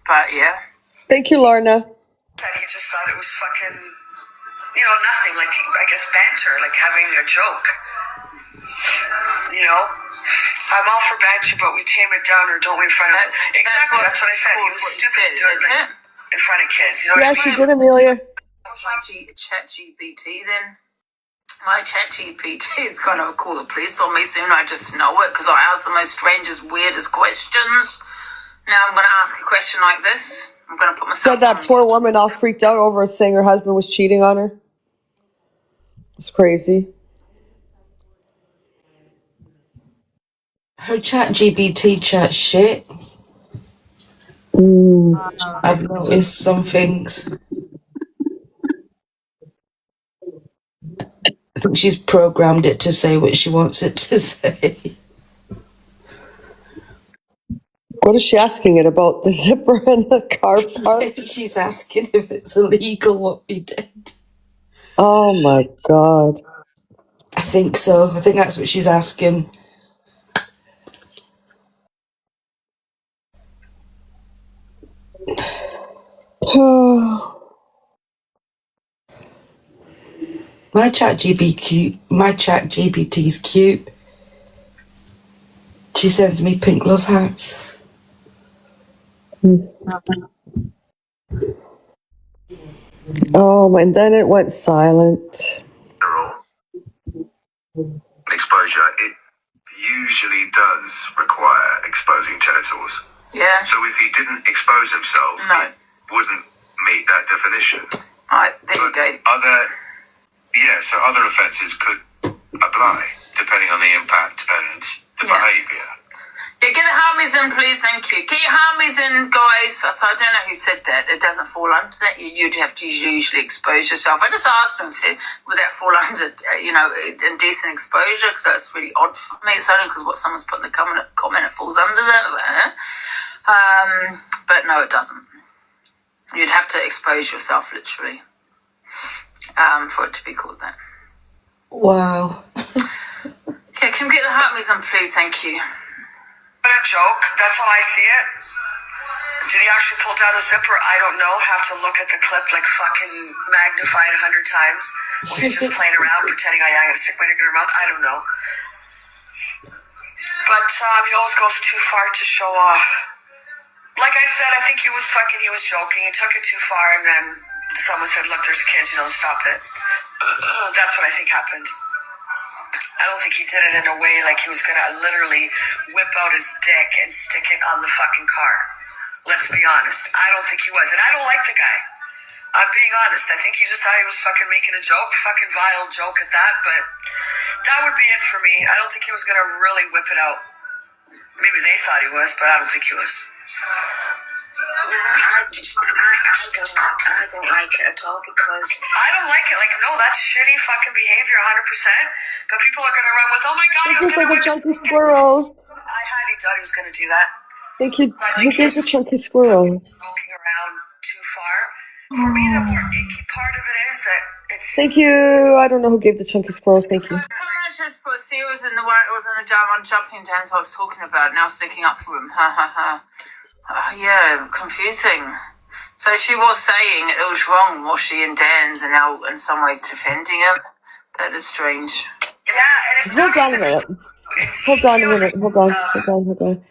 But yeah. Thank you, Lorna. He just thought it was fucking, nothing. Like, I guess, banter, like having a joke. I'm all for banter, but we tame it down, or don't we, in front of... Exactly, that's what I said. He was stupid to do it in front of kids. You know Yeah, what I she mean? did, Amelia. ChatGPT then. My ChatGPT is going to call the police on me soon. I just know it, because I ask the most strangest, weirdest questions. Now I'm going to ask a question like this. I'm going to put myself. Said that poor woman all freaked out over saying her husband was cheating on her. It's crazy. Her ChatGPT chat shit. I've noticed some things. I think she's programmed it to say what she wants it to say. What is she asking it about? The zipper and the car park? She's asking if it's illegal what we did. Oh my God. I think so. I think that's what she's asking. My ChatGPT's cute. She sends me pink love hearts. Oh, and then it went silent. Exposure, it usually does require exposing genitals. Yeah. So if he didn't expose himself, No. it wouldn't meet that definition. Alright, there you go. So other offences could apply, depending on the impact and the behaviour. Yeah, get the harmies in, please, thank you. Get your harmies in, guys. So I don't know who said that. It doesn't fall under that. You'd have to usually expose yourself. I just asked them would that fall under, indecent exposure, because that's really odd for me. It's only because what someone's put in the comment it falls under that. I was like, huh? But no, it doesn't. You'd have to expose yourself, literally, for it to be called that. Wow. Okay, can we get the harmies in, please, thank you. A joke. That's how I see it. Did he actually pull down a zipper? I don't know. Have to look at the clip like fucking magnified 100 times. Or he's just playing around, pretending I gotta stick my dick in her mouth. I don't know. But he always goes too far to show off. Like I said, I think he was joking. He took it too far, and then someone said, "Look, there's kids. Stop it." That's what I think happened. I don't think he did it in a way like he was going to literally whip out his dick and stick it on the fucking car. Let's be honest. I don't think he was. And I don't like the guy. I'm being honest. I think he just thought he was fucking making a joke. Fucking vile joke at that. But that would be it for me. I don't think he was going to really whip it out. Maybe they thought he was, but I don't think he was. I don't like it at all because I don't like it. Like, no, that's shitty fucking behavior, 100%. But people are gonna run with, "Oh my god, he was gonna Like a chunky squirrels. I highly doubt he was gonna do that. Thank you. Who gave the chunky squirrels? Smoking around too far. For me, the more icky part of it is that it's. Thank you. I don't know who gave the chunky squirrels. Thank you. Someone just put, see, it was in the German jumping dance I was talking about, now sticking up for him. Ha ha ha. Yeah, confusing. So she was saying it was wrong, was she, in Dan's, and now in some ways defending him? That is strange. Yeah, and it's Hold on a minute. Hold on.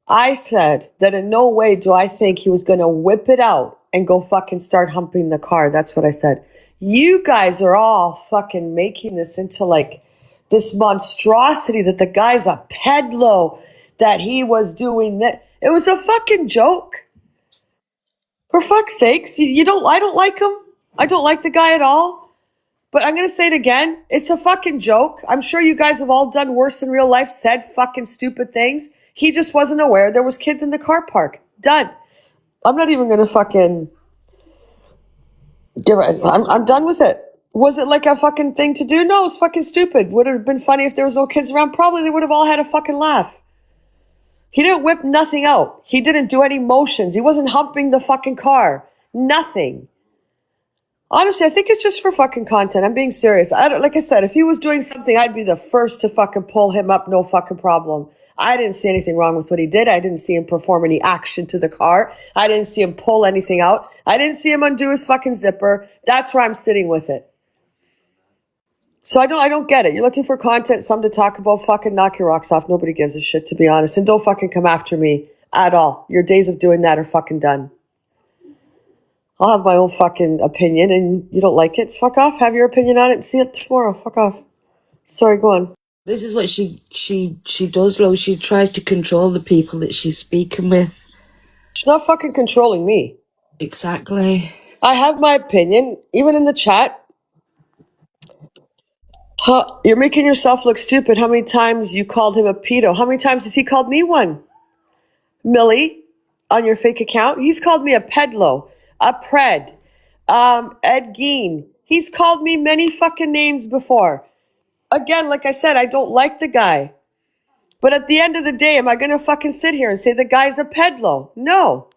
I said that in no way do I think he was going to whip it out and go fucking start humping the car. That's what I said. You guys are all fucking making this into like this monstrosity that the guy's a peddler, that he was doing that. It was a fucking joke. For fuck's sakes, I don't like him. I don't like the guy at all. But I'm going to say it again. It's a fucking joke. I'm sure you guys have all done worse in real life, said fucking stupid things. He just wasn't aware there was kids in the car park. Done. I'm not even going to fucking give it. I'm done with it. Was it like a fucking thing to do? No, it's fucking stupid. Would it have been funny if there was no kids around? Probably they would have all had a fucking laugh. He didn't whip nothing out. He didn't do any motions. He wasn't humping the fucking car. Nothing. Honestly, I think it's just for fucking content. I'm being serious. Like I said, if he was doing something, I'd be the first to fucking pull him up. No fucking problem. I didn't see anything wrong with what he did. I didn't see him perform any action to the car. I didn't see him pull anything out. I didn't see him undo his fucking zipper. That's where I'm sitting with it. So I don't get it. You're looking for content, something to talk about, fucking knock your rocks off. Nobody gives a shit, to be honest. And don't fucking come after me at all. Your days of doing that are fucking done. I'll have my own fucking opinion, and you don't like it? Fuck off. Have your opinion on it and see it tomorrow. Fuck off. Sorry, go on. This is what she does, Lo. She tries to control the people that she's speaking with. She's not fucking controlling me. Exactly. I have my opinion, even in the chat. You're making yourself look stupid. How many times you called him a pedo? How many times has he called me one? Millie, on your fake account, he's called me a pedlo, a pred, Ed Gein. He's called me many fucking names before. Again, like I said, I don't like the guy. But at the end of the day, am I going to fucking sit here and say the guy's a pedlo? No.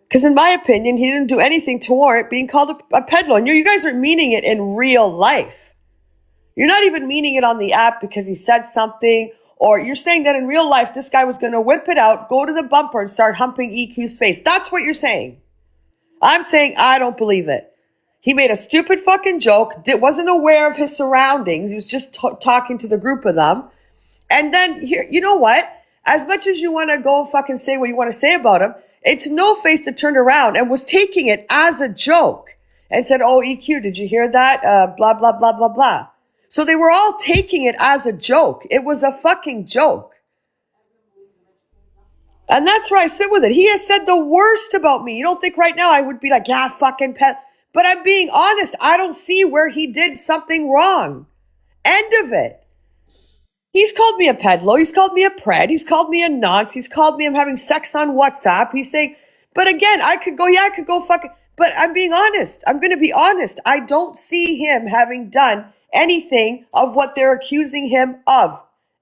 Because in my opinion, he didn't do anything to warrant being called a pedlo. And you guys are meaning it in real life. You're not even meaning it on the app because he said something, or you're saying that in real life, this guy was going to whip it out, go to the bumper and start humping EQ's face. That's what you're saying. I'm saying I don't believe it. He made a stupid fucking joke, wasn't aware of his surroundings. He was just talking to the group of them. And then, here, you know what? as much as you want to go fucking say what you want to say about him, it's No Face that turned around and was taking it as a joke and said, oh, EQ, did you hear that? Blah, blah, blah, blah, blah. So they were all taking it as a joke. It was a fucking joke. And that's where I sit with it. He has said the worst about me. You don't think right now I would be like, yeah, fucking pet. But I'm being honest. I don't see where he did something wrong. End of it. He's called me a pedlo. He's called me a pred. He's called me a nonce. He's called me I'm having sex on WhatsApp. He's saying, but again, I could go fucking, but I'm being honest. I'm going to be honest. I don't see him having done anything of what they're accusing him of.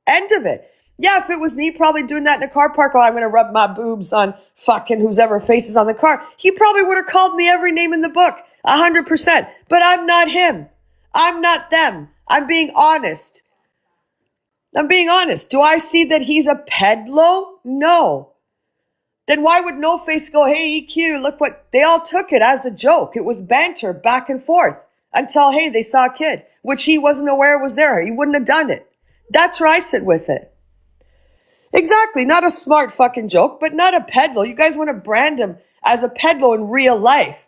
End of it. Yeah, if it was me probably doing that in a car park, oh, I'm going to rub my boobs on fucking whose ever faces on the car. He probably would have called me every name in the book, 100%. But I'm not him. I'm not them. I'm being honest. I'm being honest. Do I see that he's a pedlo? No. Then why would No Face go, hey, EQ, look what, they all took it as a joke. It was banter back and forth until, hey, they saw a kid, which he wasn't aware was there. He wouldn't have done it. That's where I sit with it. Exactly. Not a smart fucking joke, but not a pedlo. You guys want to brand him as a pedlo in real life.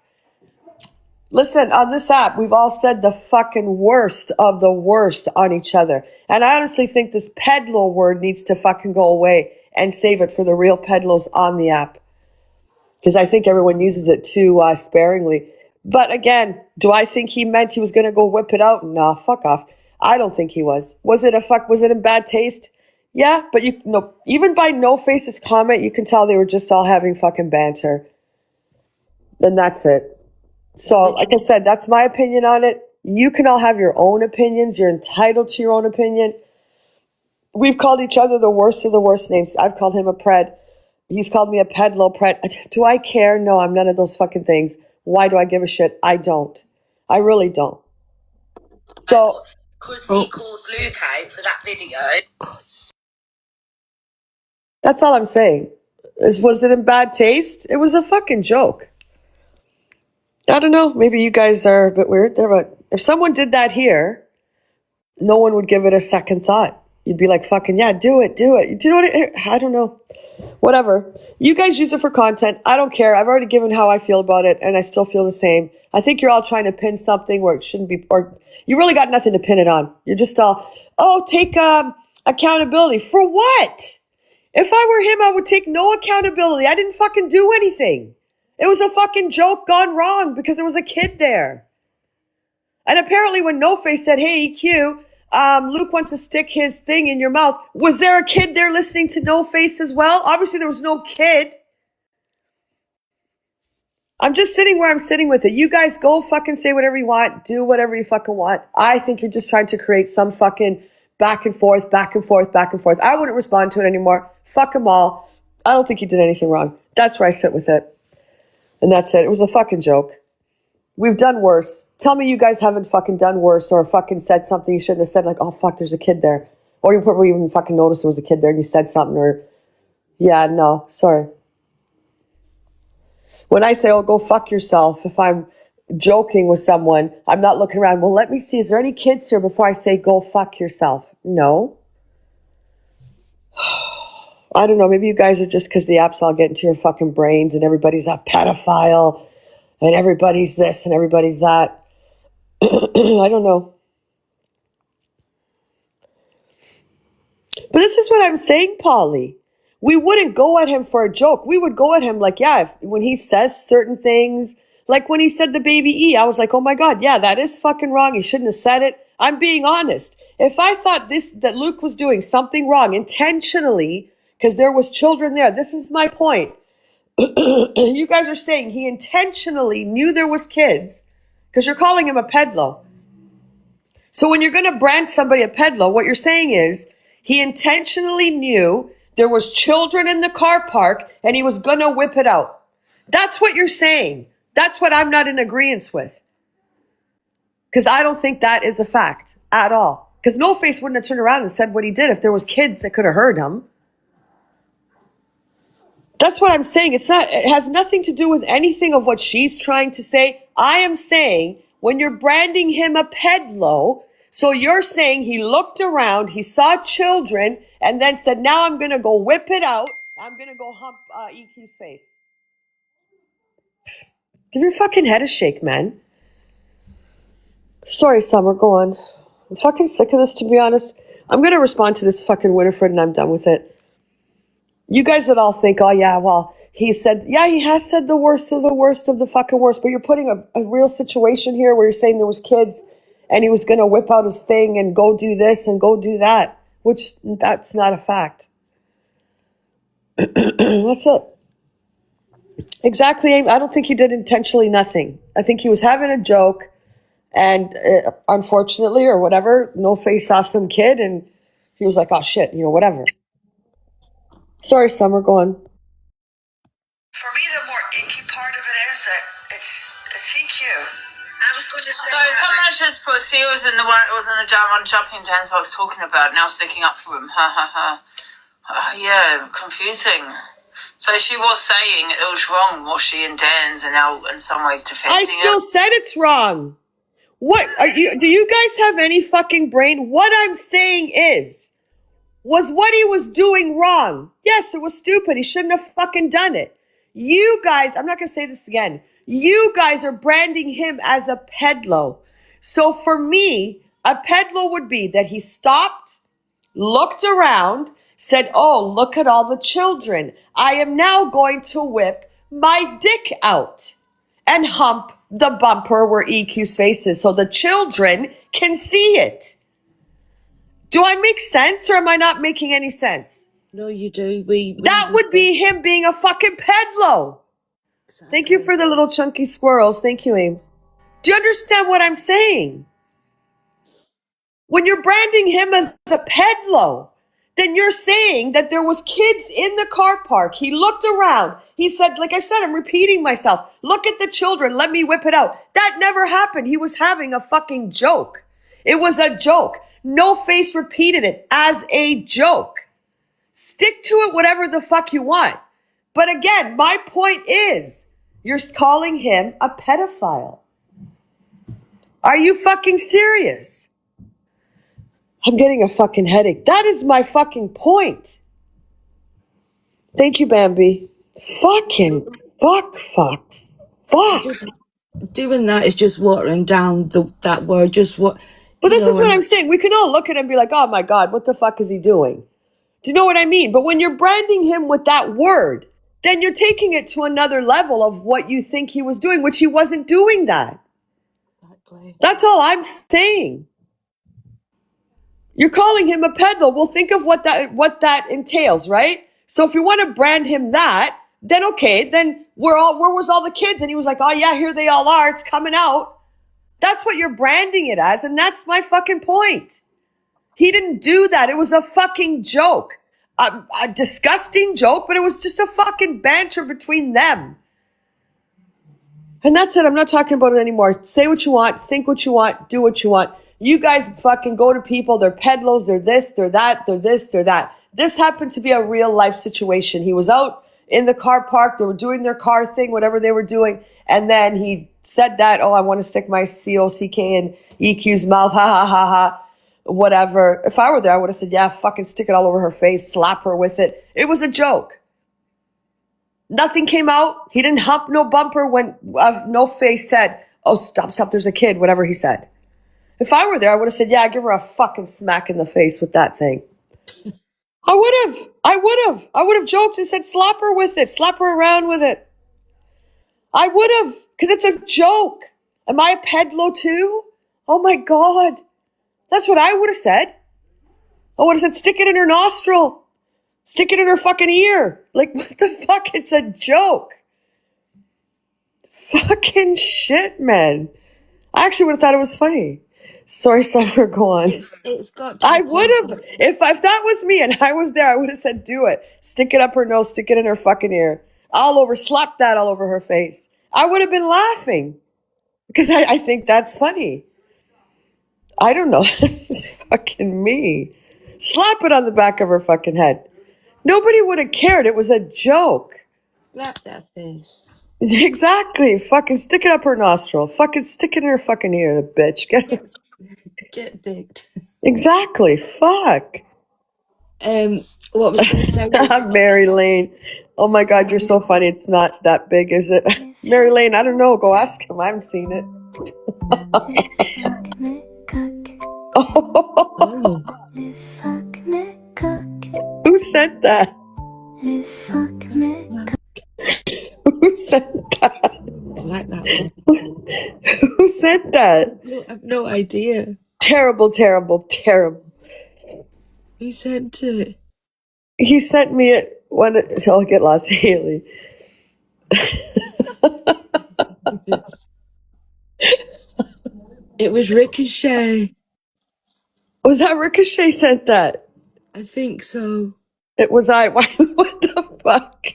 Listen, on this app, we've all said the fucking worst of the worst on each other. And I honestly think this pedlo word needs to fucking go away and save it for the real pedlos on the app. Because I think everyone uses it too sparingly. But again, do I think he meant he was going to go whip it out? Nah, fuck off. I don't think he was. Was it in bad taste? Yeah, but even by No Face's comment, you can tell they were just all having fucking banter. And that's it. So, like I said, that's my opinion on it. You can all have your own opinions. You're entitled to your own opinion. We've called each other the worst of the worst names. I've called him a pred. He's called me a pedlo pred. Do I care? No, I'm none of those fucking things. Why do I give a shit? I don't. I really don't. So, because he called Luke out for that video. That's all I'm saying. Was it in bad taste? It was a fucking joke. I don't know. Maybe you guys are a bit weird there, but if someone did that here, no one would give it a second thought. You'd be like, fucking, yeah, do it. Do you know what I don't know. Whatever. You guys use it for content. I don't care. I've already given how I feel about it, and I still feel the same. I think you're all trying to pin something where it shouldn't be, or you really got nothing to pin it on. You're just all, take accountability. For what? If I were him, I would take no accountability. I didn't fucking do anything. It was a fucking joke gone wrong because there was a kid there. And apparently when No Face said, hey, EQ, Luke wants to stick his thing in your mouth, was there a kid there listening to No Face as well? Obviously there was no kid. I'm just sitting where I'm sitting with it. You guys go fucking say whatever you want. Do whatever you fucking want. I think you're just trying to create some fucking back and forth, back and forth, back and forth. I wouldn't respond to it anymore. Fuck them all. I don't think he did anything wrong. That's where I sit with it. And that's it. It was a fucking joke. We've done worse. Tell me you guys haven't fucking done worse or fucking said something you shouldn't have said, like, oh, fuck, there's a kid there. Or you probably even fucking noticed there was a kid there and you said something or, yeah, no, sorry. When I say, oh, go fuck yourself, if I'm joking with someone, I'm not looking around, well, let me see, is there any kids here before I say, go fuck yourself? No. I don't know, maybe you guys are just because the app's all get into your fucking brains and everybody's a pedophile and everybody's this and everybody's that. I don't know. But this is what I'm saying, Polly. We wouldn't go at him for a joke. We would go at him like, yeah, when he says certain things, like when he said the baby E, I was like, oh my God, yeah, that is fucking wrong. He shouldn't have said it. I'm being honest. If I thought that Luke was doing something wrong intentionally, because there was children there, this is my point. You guys are saying he intentionally knew there was kids because you're calling him a pedlo. So when you're going to brand somebody a pedlo, what you're saying is he intentionally knew there was children in the car park and he was going to whip it out. That's what you're saying. That's what I'm not in agreement with. Because I don't think that is a fact at all. Because No Face wouldn't have turned around and said what he did if there was kids that could have heard him. That's what I'm saying. It has nothing to do with anything of what she's trying to say. I am saying when you're branding him a pedlo, So you're saying he looked around, he saw children, and then said, now I'm going to go whip it out. I'm going to go hump EQ's face. Give your fucking head a shake, man. Sorry, Summer, go on. I'm fucking sick of this, to be honest. I'm going to respond to this fucking Winifred and I'm done with it. You guys that all think, oh yeah, well, he said, yeah, he has said the worst of the fucking worst, but you're putting a real situation here where you're saying there was kids and he was going to whip out his thing and go do this and go do that, which that's not a fact. That's it. Exactly. I don't think he did intentionally nothing. I think he was having a joke and unfortunately or whatever, No Face saw some kid and he was like, oh shit, whatever. Sorry, Summer, go on. For me, the more icky part of it is that it's CQ. I was going to say. So someone just put C was in the jumping dance box talking about now sticking up for him. Ha ha ha. Yeah, confusing. So she was saying it was wrong, was she, in Dan's, and now in some ways defending it. I still said it's wrong. What do you guys have any fucking brain? What I'm saying was what he was doing wrong. Yes, it was stupid. He shouldn't have fucking done it. You guys, I'm not going to say this again. You guys are branding him as a pedlo. So for me, a pedlo would be that he stopped, looked around, said, oh, look at all the children. I am now going to whip my dick out and hump the bumper where EQ's face is so the children can see it. Do I make sense or am I not making any sense? No, you do. That would be him being a fucking pedlo. Exactly. Thank you for the little chunky squirrels. Thank you, Ames. Do you understand what I'm saying? When you're branding him as a pedlo, then you're saying that there was kids in the car park. He looked around. He said, like I said, I'm repeating myself. Look at the children. Let me whip it out. That never happened. He was having a fucking joke. It was a joke. No Face repeated it as a joke. Stick to it whatever the fuck you want. But again, my point is, you're calling him a pedophile. Are you fucking serious? I'm getting a fucking headache. That is my fucking point. Thank you, Bambi. Fucking fuck. Doing that is just watering down that word. Just what. But this is what I'm saying. We can all look at him and be like, oh my God, what the fuck is he doing? Do you know what I mean? But when you're branding him with that word, then you're taking it to another level of what you think he was doing, which he wasn't doing that. Exactly. That's all I'm saying. You're calling him a peddler. Well, think of what that entails, right? So if you want to brand him that, then okay, then where was all the kids? And he was like, oh yeah, here they all are. It's coming out. That's what you're branding it as. And that's my fucking point. He didn't do that. It was a fucking joke. A disgusting joke, but it was just a fucking banter between them. And that's it. I'm not talking about it anymore. Say what you want. Think what you want. Do what you want. You guys fucking go to people. They're pedlos. They're this. They're that. They're this. They're that. This happened to be a real life situation. He was out in the car park. They were doing their car thing, whatever they were doing. And then he said that, oh, I want to stick my COCK in EQ's mouth. Ha, ha, ha, ha. Whatever. If I were there, I would have said, yeah, fucking stick it all over her face. Slap her with it. It was a joke. Nothing came out. He didn't hump no bumper when No Face said, oh, stop, there's a kid, whatever he said. If I were there, I would have said, yeah, give her a fucking smack in the face with that thing. I would have joked and said, slap her with it. Slap her around with it. I would have, because it's a joke. Am I a pedlo too? Oh my God. That's what I would have said. I would have said, stick it in her nostril. Stick it in her fucking ear. Like, what the fuck? It's a joke. Fucking shit, man. I actually would have thought it was funny. Sorry, Summer, go on. It's got to I would have. If that was me and I was there, I would have said, do it. Stick it up her nose. Stick it in her fucking ear. Slap that all over her face. I would have been laughing. Because I think that's funny. I don't know. That's just fucking me. Slap it on the back of her fucking head. Nobody would have cared. It was a joke. Slap that face. Exactly. Fucking stick it up her nostril. Fucking stick it in her fucking ear, the bitch. Get dicked. Exactly. Fuck. What was I going to say was, Mary Lane. Oh my God, you're so funny. It's not that big, is it? Mary Lane, I don't know. Go ask him. I haven't seen it. oh, Who said that? Who said that? I like that one. Who said that? I have no idea. Terrible, terrible, terrible. Who sent it? He sent me it when I'll get lost, Haley. It was Ricochet. Was that Ricochet sent that? I think so. It was I. Why? What the fuck?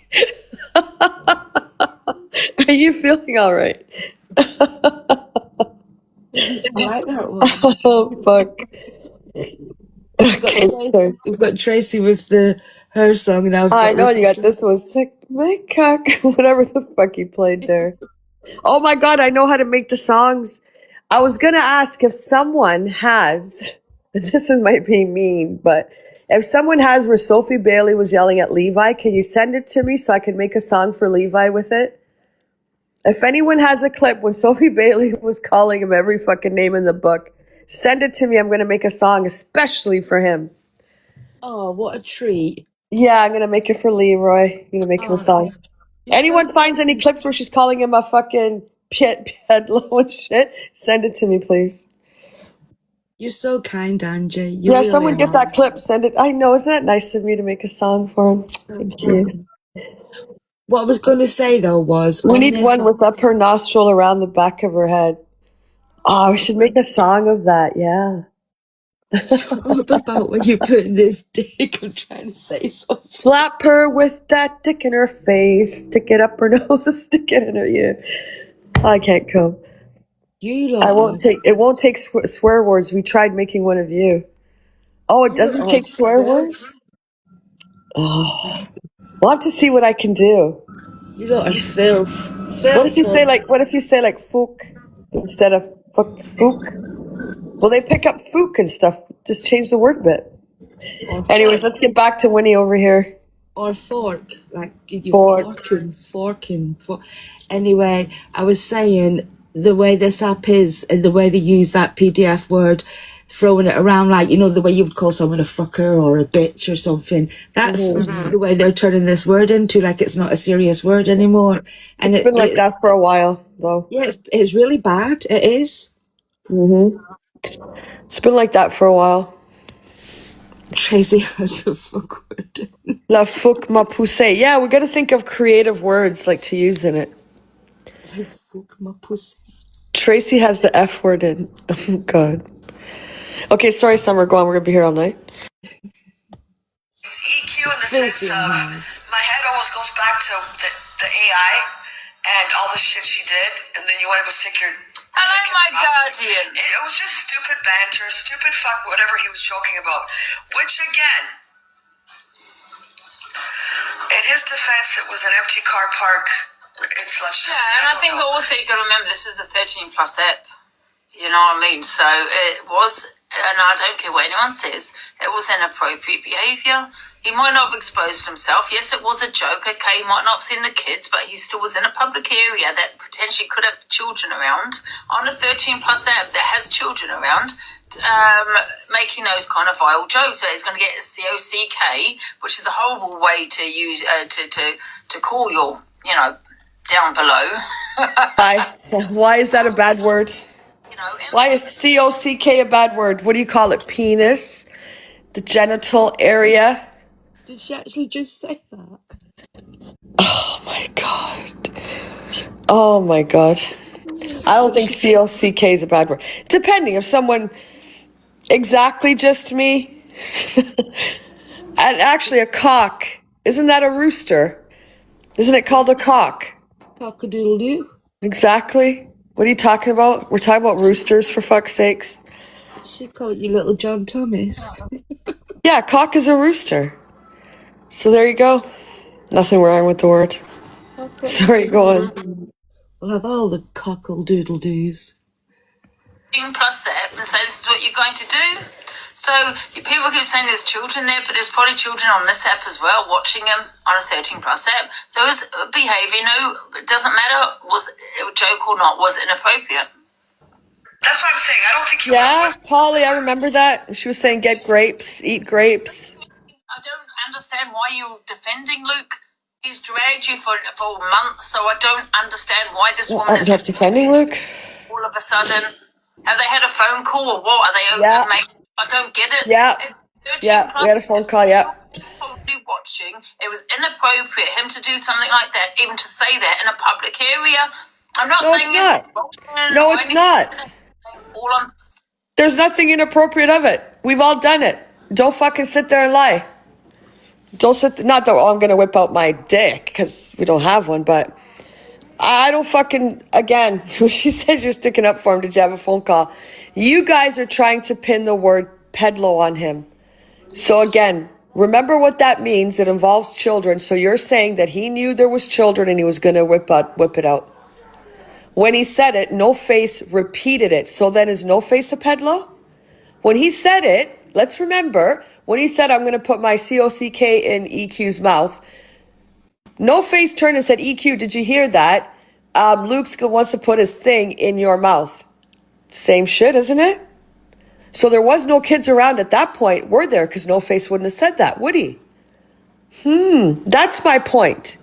Are you feeling all right? I like that one. Oh fuck. Okay, sorry. We've got Tracy with her song now. I know you got this one. Sick my cock. Whatever the fuck you played there. Oh my God, I know how to make the songs. I was gonna ask if someone has, and this might be mean, but if someone has where Sophie Bailey was yelling at Levi, can you send it to me so I can make a song for Levi with it? If anyone has a clip when Sophie Bailey was calling him every fucking name in the book, send it to me. I'm gonna make a song especially for him. Oh, what a treat. Yeah, I'm gonna make it for Leroy. I'm gonna make him a song. Anyone finds any clips where she's calling him a fucking pedalo and shit, send it to me, please. You're so kind, Angie. Yeah, really someone get that clip, send it. I know, isn't that nice of me to make a song for him? Thank you. What I was going to say, though, was... We need one with up her nostril around the back of her head. Oh, we should make a song of that, yeah. What about when you're putting this dick? I'm trying to say something. Slap her with that dick in her face. Stick it up her nose. Stick it in her ear. I can't come. It won't take swear words. We tried making one of you. Oh, it doesn't take swear words? Oh. We'll have to see what I can do. You lot are filth. What if you say like fook instead of fook? Well, they pick up fook and stuff. Just change the word bit. Anyways, let's get back to Winnie over here. Or fork, like forking. Anyway, I was saying the way this app is and the way they use that PDF word, throwing it around like, the way you would call someone a fucker or a bitch or something. That's the way they're turning this word into, like it's not a serious word anymore. And it's been like that for a while, though. Yeah, it's really bad. It is. It's been like that for a while. Tracy has the fuck word. La fuck ma poussée. Yeah, we got to think of creative words like to use in it. Like fuck ma poussée. Tracy has the F word in. Oh, God. Okay, sorry, Summer. Go on. We're going to be here all night. It's EQ in the sense of my head always goes back to the AI and all the shit she did, and then you want to go stick your... Hello, my guardian. It was just stupid banter, stupid fuck, whatever he was joking about. Which, again, in his defense, it was an empty car park in Sludge. Yeah, and I think also you got to remember this is a 13+ app. You know what I mean? So it was, and I don't care what anyone says, it was inappropriate behaviour. He might not have exposed himself. Yes, it was a joke. Okay, he might not have seen the kids, but he still was in a public area that potentially could have children around on a 13+ app that has children around, making those kind of vile jokes. So he's going to get a COCK, which is a horrible way to use to call your, down below. Why is that a bad word? Why is COCK a bad word? What do you call it? Penis? The genital area? Did she actually just say that? Oh my God. Oh my God. I don't think COCK is a bad word. Depending if someone exactly just me. And actually a cock. Isn't that a rooster? Isn't it called a cock? Cock-a-doodle-doo. Exactly. What are you talking about? We're talking about roosters, for fuck's sakes. She called you little John Thomas. Yeah, cock is a rooster. So there you go. Nothing wrong with the word. Sorry, go on. We'll have all the cockle doodle doos. Plus that and say this is what you're going to do. So people keep saying there's children there, but there's probably children on this app as well, watching them on a 13 plus app. So his behaviour, it doesn't matter, was it a joke or not, was inappropriate. That's what I'm saying. I don't think you Yeah, Polly, I remember that. She was saying get grapes, eat grapes. I don't understand why you're defending Luke. He's dragged you for months, so I don't understand why this woman is Just defending Luke? all of a sudden. Have they had a phone call or what? Are they open? Yeah. I don't get it. Yeah. It's 13 Yeah, we had a phone call, yeah. Probably watching. It was inappropriate him to do something like that, even to say that in a public area. I'm not No, saying it's not. wrong No, or it's anything. not. All I'm There's nothing inappropriate of it. We've all done it. Don't fucking sit there and lie. Don't sit, not that I'm going to whip out my dick, because we don't have one, but I don't fucking, again, when she says you're sticking up for him, did you have a phone call? You guys are trying to pin the word pedlo on him. So again, remember what that means. It involves children. So you're saying that he knew there was children and he was going to whip it out. When he said it, No Face repeated it. So then is No Face a pedlo? When he said it, let's remember, when he said, I'm going to put my COCK in EQ's mouth, No Face turned and said, EQ, did you hear that? Luke wants to put his thing in your mouth. Same shit, isn't it? So there was no kids around at that point, were there? Because No Face wouldn't have said that, would he? That's my point.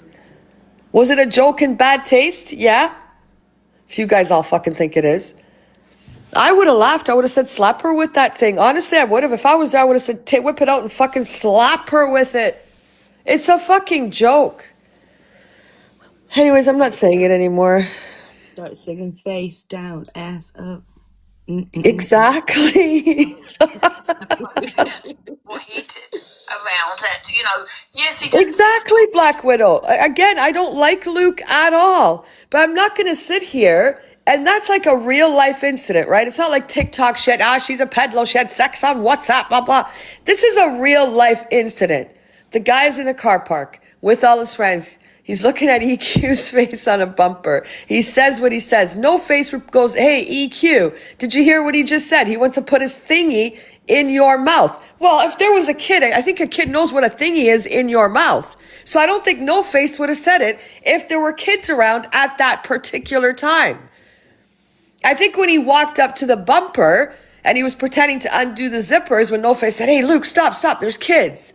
Was it a joke in bad taste? Yeah. If you guys all fucking think it is. I would have laughed. I would have said, slap her with that thing. Honestly, I would have. If I was there, I would have said, whip it out and fucking slap her with it. It's a fucking joke. Anyways, I'm not saying it anymore. Start singing face down, ass up. Exactly. what he did around it. Yes, he did. Exactly, Black Widow. Again, I don't like Luke at all. But I'm not going to sit here. And that's like a real life incident, right? It's not like TikTok shit. She's a pedlo. She had sex on WhatsApp, blah, blah. This is a real life incident. The guy's in a car park with all his friends. He's looking at EQ's face on a bumper. He says what he says. No Face goes, hey, EQ, did you hear what he just said? He wants to put his thingy in your mouth. Well, if there was a kid, I think a kid knows what a thingy is in your mouth. So I don't think No Face would have said it if there were kids around at that particular time. I think when he walked up to the bumper and he was pretending to undo the zippers when No Face said, hey, Luke, stop, there's kids.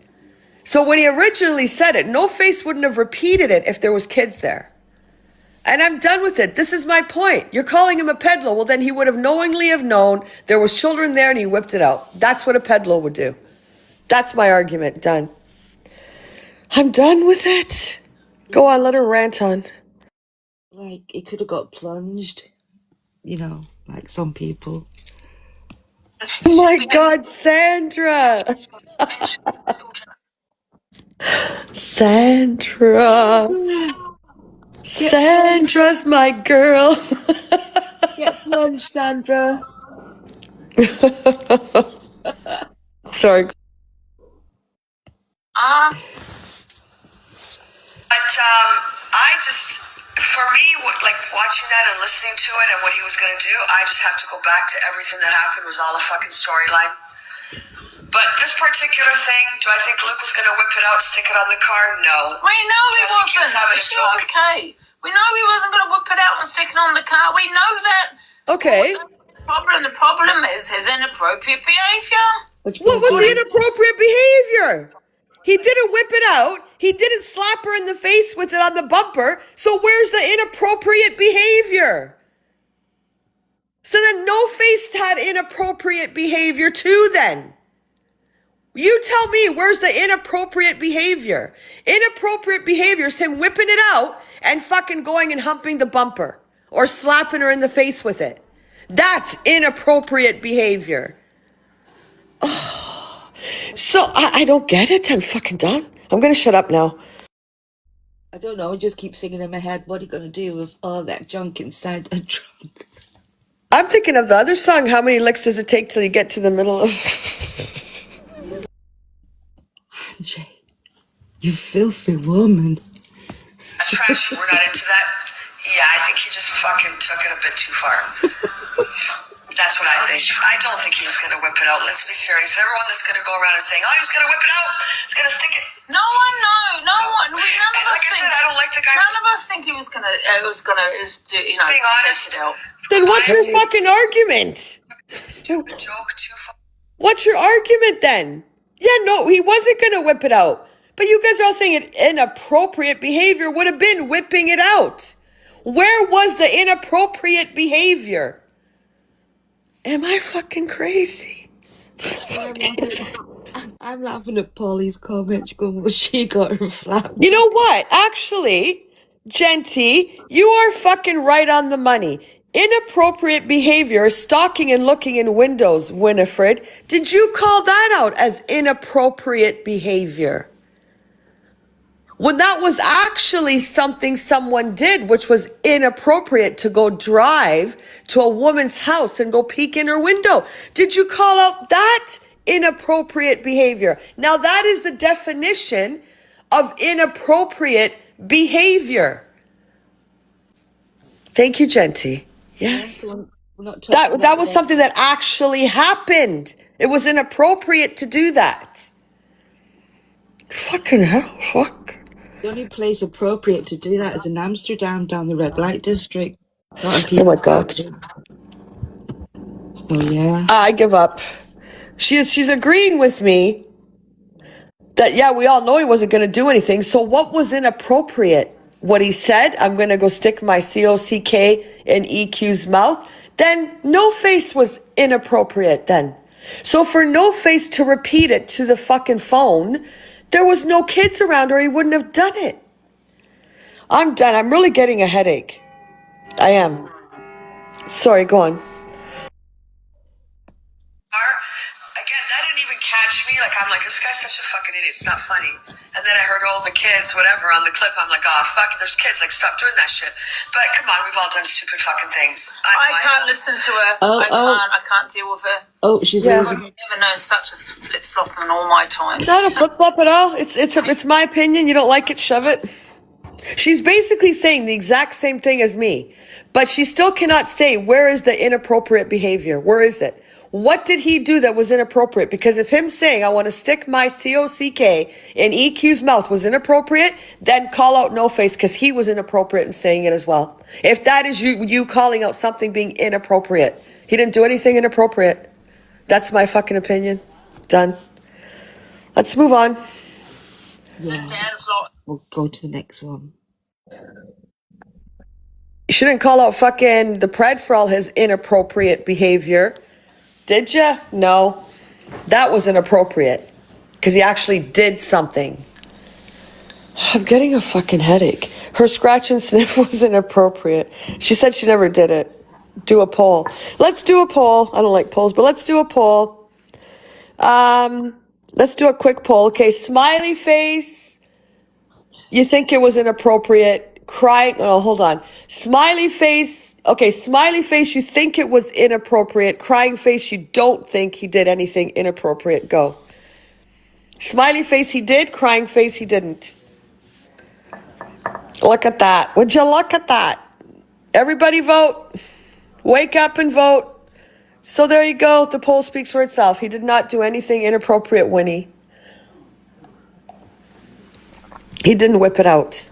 So when he originally said it, No Face wouldn't have repeated it if there was kids there. And I'm done with it. This is my point. You're calling him a pedlo. Well, then he would have knowingly have known there was children there and he whipped it out. That's what a pedlo would do. That's my argument. Done. I'm done with it. Go on, let her rant on. Like, he could have got plunged, like some people. Oh my God, Sandra. Sandra. Sandra's my girl. Get plunged, Sandra. Sorry. For me, like watching that and listening to it and what he was going to do, I just have to go back to everything that happened was all a fucking storyline. But this particular thing, do I think Luke was going to whip it out, stick it on the car? No. We know he wasn't. It's okay. We know he wasn't going to whip it out and stick it on the car. We know that. Okay. The problem is his inappropriate behaviour. What was the inappropriate behavior? He didn't whip it out. He didn't slap her in the face with it on the bumper. So where's the inappropriate behavior? So then No Face had inappropriate behavior too then. You tell me, where's the inappropriate behavior? Inappropriate behavior is him whipping it out and fucking going and humping the bumper or slapping her in the face with it. That's inappropriate behavior. Oh. So I don't get it. I'm fucking done. I'm going to shut up now. I don't know. I just keep singing in my head, what are you going to do with all that junk inside the trunk? I'm thinking of the other song. How many licks does it take till you get to the middle of... Angie, you filthy woman. trashy. We're not into that. Yeah, I think he just fucking took it a bit too far. That's what I think. I don't think he was going to whip it out. Let's be serious. Everyone that's going to go around and saying, "Oh, he's going to whip it out. He's going to stick it." No one, no one. None of us Like I think. said, I don't like the guy. None of us think he was gonna. You know, Being honest. take it out. Then what's your fucking argument? Stupid joke, too far. What's your argument then? Yeah, no, he wasn't going to whip it out. But you guys are all saying it inappropriate behavior would have been whipping it out. Where was the inappropriate behavior? Am I fucking crazy? I'm laughing at Polly's comment. Going, well, she got her flat. You know what? Actually, Genty, you are fucking right on the money. Inappropriate behavior is stalking and looking in windows, Winifred. Did you call that out as inappropriate behavior? When that was actually something someone did, which was inappropriate, to go drive to a woman's house and go peek in her window. Did you call out that inappropriate behavior? Now that is the definition of inappropriate behavior. Thank you, Genty. Yes. We're not talking That was something that actually happened. It was inappropriate to do that. Fucking hell, fuck. The only place appropriate to do that is in Amsterdam, down the red light district. Oh my God. So yeah. I give up. She's agreeing with me that, yeah, we all know he wasn't going to do anything. So what was inappropriate? What he said, I'm going to go stick my COCK in EQ's mouth. Then No Face was inappropriate then. So for No Face to repeat it to the fucking phone, there was no kids around or he wouldn't have done it. I'm done. I'm really getting a headache. I am. Sorry, go on. Again, that didn't even catch me. Like, I'm like, this guy's such a fucking idiot. It's not funny. And then I heard all the kids, whatever, on the clip. I'm like, oh, fuck, there's kids. Like, stop doing that shit. But come on, we've all done stupid fucking things. I can't listen to her. I can't deal with her. Oh, she's Yeah. losing. I've never known such a flip flop in all my time. Not a flip flop at all. It's my opinion. You don't like it, shove it. She's basically saying the exact same thing as me, but she still cannot say where is the inappropriate behavior. Where is it? What did he do that was inappropriate? Because if him saying I want to stick my COCK in EQ's mouth was inappropriate, then call out No Face because he was inappropriate in saying it as well. If that is you calling out something being inappropriate, he didn't do anything inappropriate. That's my fucking opinion. Done. Let's move on. Yeah. Dan's lot. We'll go to the next one. You shouldn't call out fucking the Pred for all his inappropriate behavior. Did ya? No. That was inappropriate. Because he actually did something. I'm getting a fucking headache. Her scratch and sniff was inappropriate. She said she never did it. Do a poll. Let's do a poll. I don't like polls, but let's do a poll. Let's do a quick poll. Okay, smiley face. You think it was inappropriate. Crying. Oh, hold on. Smiley face. Okay, smiley face. You think it was inappropriate. Crying face. You don't think he did anything inappropriate. Go. Smiley face. He did. Crying face. He didn't. Look at that. Would you look at that? Everybody vote. Wake up and vote. So there you go. The poll speaks for itself. He did not do anything inappropriate, Winnie. He didn't whip it out.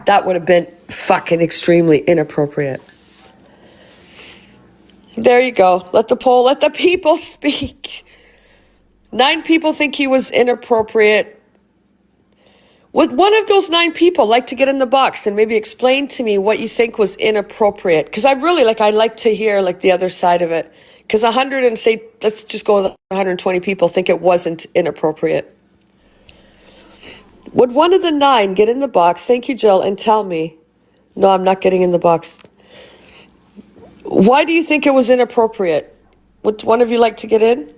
That would have been fucking extremely inappropriate. There you go. Let the people speak. 9 people think he was inappropriate. Would one of those 9 people like to get in the box and maybe explain to me what you think was inappropriate? Because I'd like to hear like the other side of it. Because 100 and say, let's just go with 120 people think it wasn't inappropriate. Would one of the 9 get in the box? Thank you, Jill, and tell me. No, I'm not getting in the box. Why do you think it was inappropriate? Would one of you like to get in?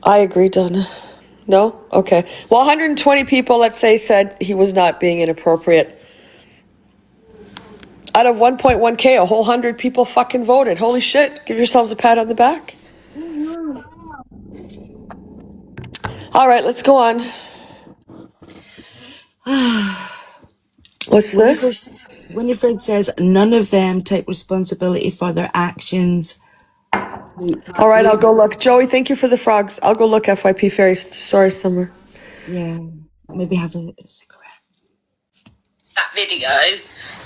I agree, Donna. No? Okay. Well, 120 people, let's say, said he was not being inappropriate. Out of 1.1K, a whole 100 people fucking voted. Holy shit. Give yourselves a pat on the back. All right, let's go on. What's this? Winifred says none of them take responsibility for their actions. All right, I'll go look. Joey, thank you for the frogs. I'll go look FYP Fairy story somewhere. Yeah, maybe have a cigarette. That video,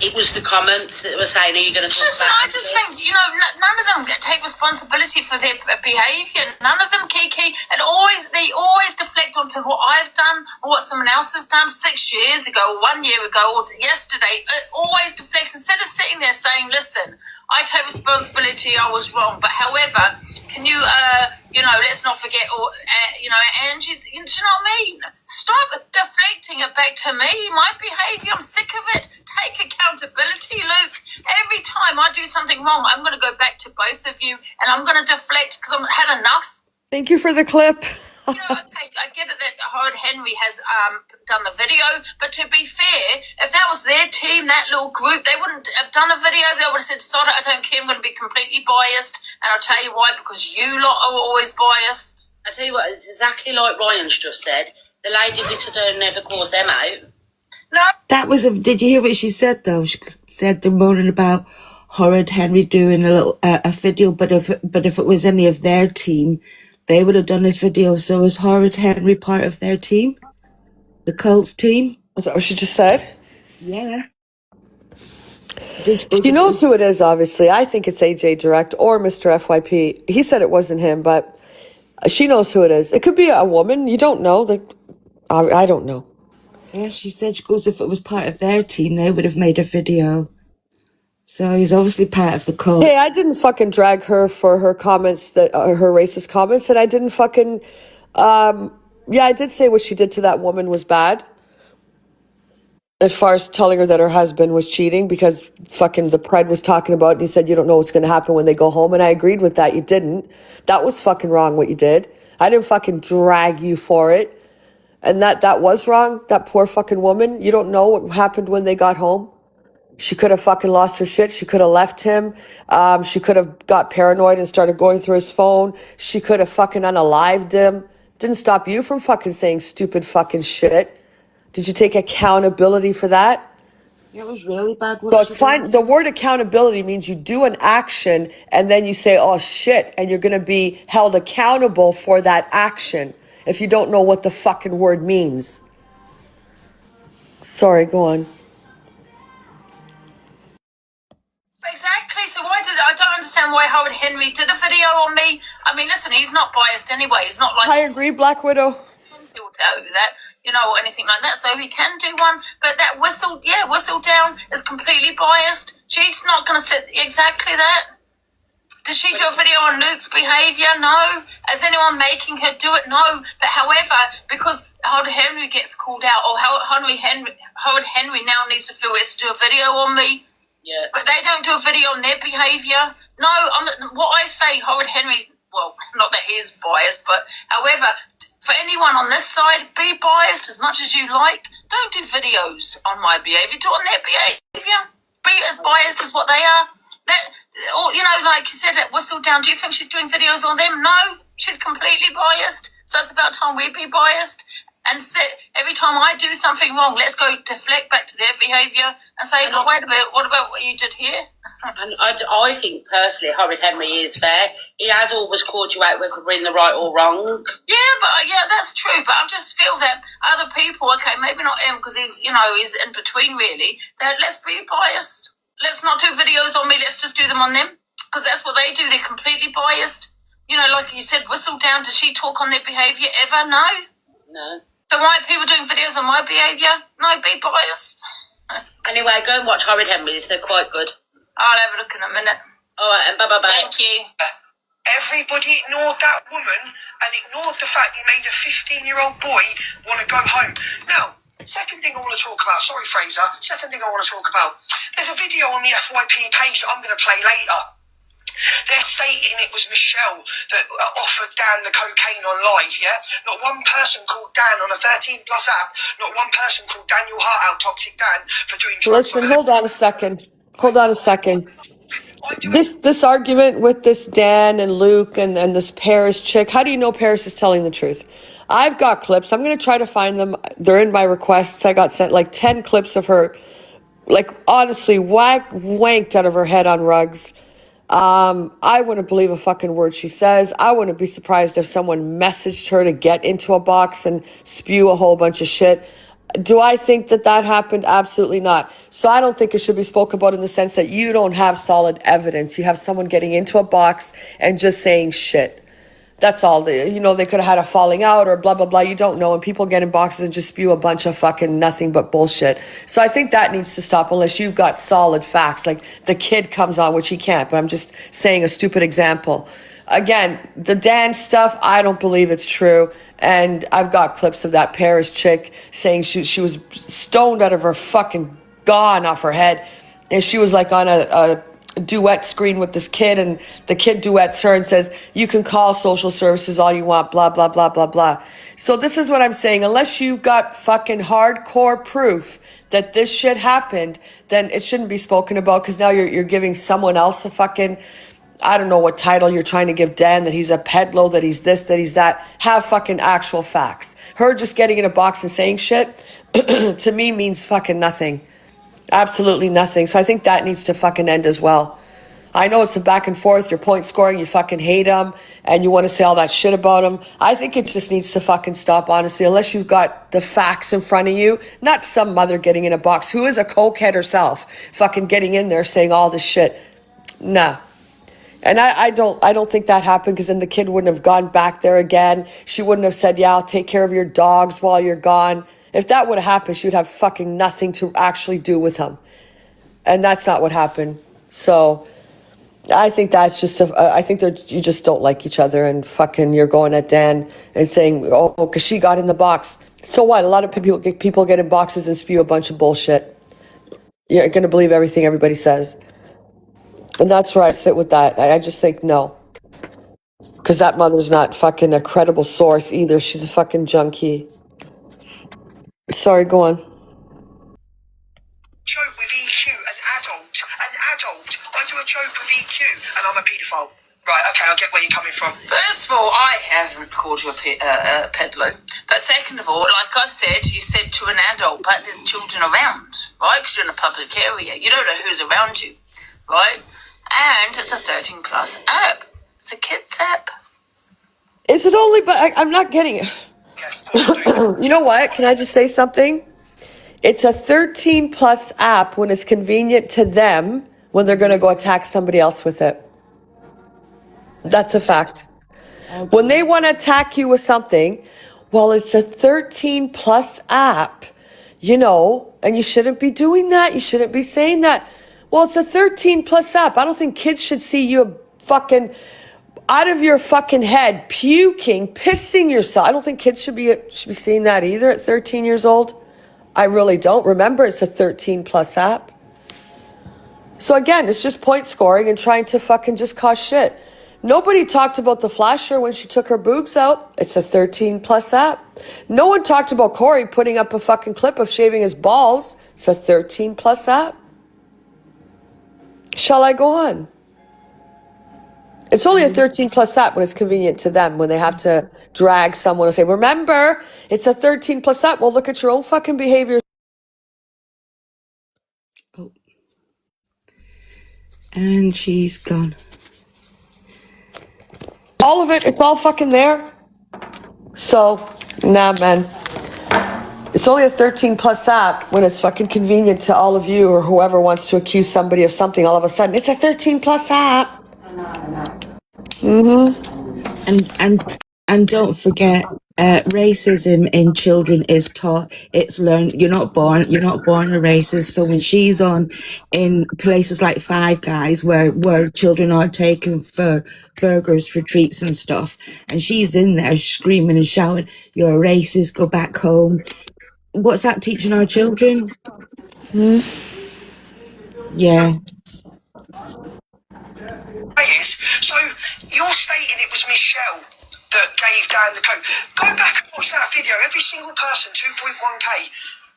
it was the comments that were saying, are you going to talk Listen, about I just think, you know, none of them take responsibility for their behaviour. None of them, Kiki, and they always deflect onto what I've done or what someone else has done 6 years ago, 1 year ago, or yesterday. It always deflects instead of sitting there saying, listen, I take responsibility, I was wrong. But however, can you, you know, let's not forget, or, you know, Angie's, you know what I mean? Stop deflecting it back to me, my behaviour, I'm sick of it. Take accountability, Luke. Every time I do something wrong, I'm going to go back to both of you and I'm going to deflect because I've had enough. Thank you for the clip. You know, okay, I get it that Horrid Henry has done the video, but to be fair, if that was their team, that little group, they wouldn't have done a video. They would have said, sod it, I don't care, I'm going to be completely biased. And I'll tell you why, because you lot are always biased. I tell you what, it's exactly like Ryan's just said. The lady Whittledown never calls them out. No. That was did you hear what she said though? She said they're moaning about Horrid Henry doing a little a video, but if it was any of their team, they would have done a video. So is Horrid Henry part of their team? The cult's team? Is that what she just said? Yeah. She knows who it is, obviously. I think it's AJ Direct or Mr. FYP. He said it wasn't him, but she knows who it is. It could be a woman. You don't know. Like, I don't know. Yeah, she said, she goes, if it was part of their team, they would have made a video. So he's obviously part of the cult. Hey, I didn't fucking drag her for her comments, that her racist comments, and I didn't fucking, yeah, I did say what she did to that woman was bad. As far as telling her that her husband was cheating, because fucking the Pred was talking about it, and he said, you don't know what's going to happen when they go home, and I agreed with that. You didn't. That was fucking wrong what you did. I didn't fucking drag you for it. And that was wrong. That poor fucking woman. You don't know what happened when they got home. She could have fucking lost her shit. She could have left him. She could have got paranoid and started going through his phone. She could have fucking unalived him. Didn't stop you from fucking saying stupid fucking shit. Did you take accountability for that? It was really bad. Look, the word accountability means you do an action and then you say, oh shit, and you're going to be held accountable for that action. If you don't know what the fucking word means. Sorry, go on. Exactly, so I don't understand why Howard Henry did a video on me. I mean, listen, he's not biased anyway. He's not like... I agree, Black Widow. He'll tell you that, you know, or anything like that. So he can do one, but that Whistledown is completely biased. She's not going to sit exactly that. Did she do a video on Luke's behaviour? No. Is anyone making her do it? No. But however, because Howard Henry gets called out, or Howard Henry now needs to feel he has to do a video on me. Yeah. But they don't do a video on their behaviour. No, what I say, Howard Henry, well, not that he is biased, but however, for anyone on this side, be biased as much as you like. Don't do videos on my behaviour. Do it on their behaviour. Be as biased as what they are. Or, you know, like you said, that Whistledown, do you think she's doing videos on them? No, she's completely biased. So it's about time we be biased. And every time I do something wrong, let's go deflect back to their behaviour and say, well, wait a minute, what about what you did here? And I think, personally, Horrid Henry is fair. He has always called you out whether we're in the right or wrong. Yeah, that's true. But I just feel that other people, okay, maybe not him because he's in between really, that let's be biased. Let's not do videos on me. Let's just do them on them because that's what they do. They're completely biased. You know, like you said, Whistledown, does she talk on their behaviour ever? No. No. So why are people doing videos on my behaviour? No, be biased. Anyway, go and watch Horrid Henry's. They're quite good. I'll have a look in a minute. All right, and bye-bye. Thank you. Everybody ignored that woman and ignored the fact he made a 15-year-old boy want to go home. Now, second thing I want to talk about, sorry Fraser, second thing I want to talk about, there's a video on the FYP page that I'm going to play later. They're stating it was Michelle that offered Dan the cocaine on live, yeah? Not one person called Dan on a 13 Plus app, not one person called Daniel Hart out, Toxic Dan, for doing drugs. Listen, hold on a second. This argument with this Dan and Luke and this Paris chick, how do you know Paris is telling the truth? I've got clips. I'm going to try to find them. They're in my requests. I got sent like 10 clips of her, like honestly, wanked out of her head on rugs. I wouldn't believe a fucking word she says. I wouldn't be surprised if someone messaged her to get into a box and spew a whole bunch of shit. Do I think that that happened? Absolutely not. So I don't think it should be spoken about in the sense that you don't have solid evidence. You have someone getting into a box and just saying shit. That's all. They could have had a falling out or blah, blah, blah. You don't know. And people get in boxes and just spew a bunch of fucking nothing but bullshit. So I think that needs to stop unless you've got solid facts. Like the kid comes on, which he can't, but I'm just saying a stupid example. Again, the Dan stuff, I don't believe it's true. And I've got clips of that Paris chick saying she was stoned out of her fucking gone off her head. And she was like on a duet screen with this kid, and the kid duets her and says, you can call social services all you want, blah, blah, blah, blah, blah. So this is what I'm saying. Unless you've got fucking hardcore proof that this shit happened, then it shouldn't be spoken about, because now you're giving someone else a fucking, I don't know what title you're trying to give Dan, that he's a pedlo, that he's this, that he's that. Have fucking actual facts. Her just getting in a box and saying shit, to me means fucking nothing. Absolutely nothing. So I think that needs to fucking end as well. I know it's a back and forth. You're point scoring. You fucking hate him and you want to say all that shit about him. I think it just needs to fucking stop, honestly, unless you've got the facts in front of you. Not some mother getting in a box who is a cokehead herself fucking getting in there saying all this shit. Nah. And I don't think that happened, because then the kid wouldn't have gone back there again. She wouldn't have said, yeah, I'll take care of your dogs while you're gone. If that would have happened, she would have fucking nothing to actually do with him. And that's not what happened. So I think that's just, I think you just don't like each other, and fucking you're going at Dan and saying, oh, because she got in the box. So what? A lot of people get in boxes and spew a bunch of bullshit. You're going to believe everything everybody says. And that's where I sit with that. I just think no. Because that mother's not fucking a credible source either. She's a fucking junkie. Sorry, go on. Joke with EQ, an adult. I do a joke with EQ, and I'm a paedophile. Right, okay, I get where you're coming from. First of all, I haven't called you a pedlo. But second of all, like I said, you said to an adult, but there's children around, right? Because you're in a public area. You don't know who's around you, right? And it's a 13 plus app. It's a kids app. Is it only, but I'm not getting it. You know what? Can I just say something? It's a 13 plus app when it's convenient to them, when they're going to go attack somebody else with it. That's a fact. When they want to attack you with something, well, it's a 13 plus app, and you shouldn't be doing that. You shouldn't be saying that. Well, it's a 13 plus app. I don't think kids should see you fucking out of your fucking head, puking, pissing yourself. I don't think kids should be seeing that either at 13 years old. I really don't. Remember, it's a 13 plus app. So again, it's just point scoring and trying to fucking just cause shit. Nobody talked about the flasher when she took her boobs out. It's a 13 plus app. No one talked about Corey putting up a fucking clip of shaving his balls. It's a 13 plus app. Shall I go on? It's only a 13 plus app when it's convenient to them, when they have to drag someone and say, remember, it's a 13 plus app. Well, look at your own fucking behavior. Oh. And she's gone. All of it, it's all fucking there. So, nah, man. It's only a 13 plus app when it's fucking convenient to all of you, or whoever wants to accuse somebody of something. All of a sudden, it's a 13 plus app. And don't forget, racism in children is taught. It's learned. You're not born a racist. So when she's on in places like Five Guys, where children are taken for burgers, for treats and stuff, and she's in there screaming and shouting, "You're a racist! Go back home." What's that teaching our children? Yeah. So you're stating it was Michelle that gave Dan the code. Go back and watch that video. Every single person, 2.1k.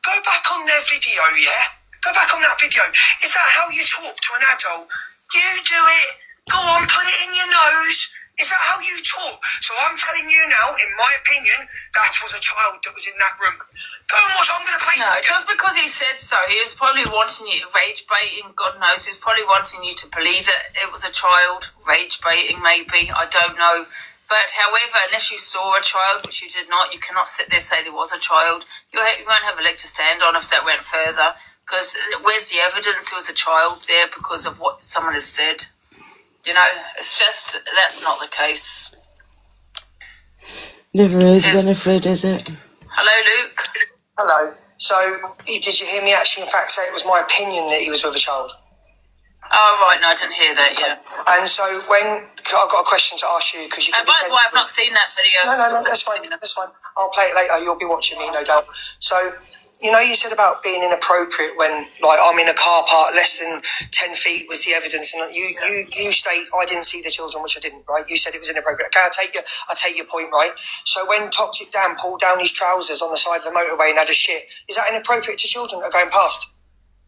Go back on their video, yeah? Go back on that video. Is that how you talk to an adult? You do it. Go on, put it in your nose. Is that how you talk? So I'm telling you now, in my opinion, that was a child that was in that room. Go and watch. I'm going to play No, the video. just because he said so, he was probably wanting you rage baiting. God knows, he was probably wanting you to believe that it was a child rage baiting. Maybe, I don't know. But however, unless you saw a child, which you did not, you cannot sit there and say there was a child. You won't have a leg to stand on if that went further. Because where's the evidence there was a child there because of what someone has said? You know, it's just, that's not the case. Never is, Winifred, is it? Hello, Luke. Hello. So, did you hear me actually, in fact, say it was my opinion that he was with a child? Oh, right, no, I didn't hear that, yeah. And so when, I've got a question to ask you, because you can And by the way, I've not seen that video. No, that's fine, that's fine. I'll play it later, you'll be watching me, no doubt. So, you know, you said about being inappropriate when, like, I'm in a car park, less than 10 feet was the evidence, and you state, I didn't see the children, which I didn't, right? You said it was inappropriate. Okay, I'll take your point, right? So when Toxic Dan pulled down his trousers on the side of the motorway and had a shit, is that inappropriate to children that are going past?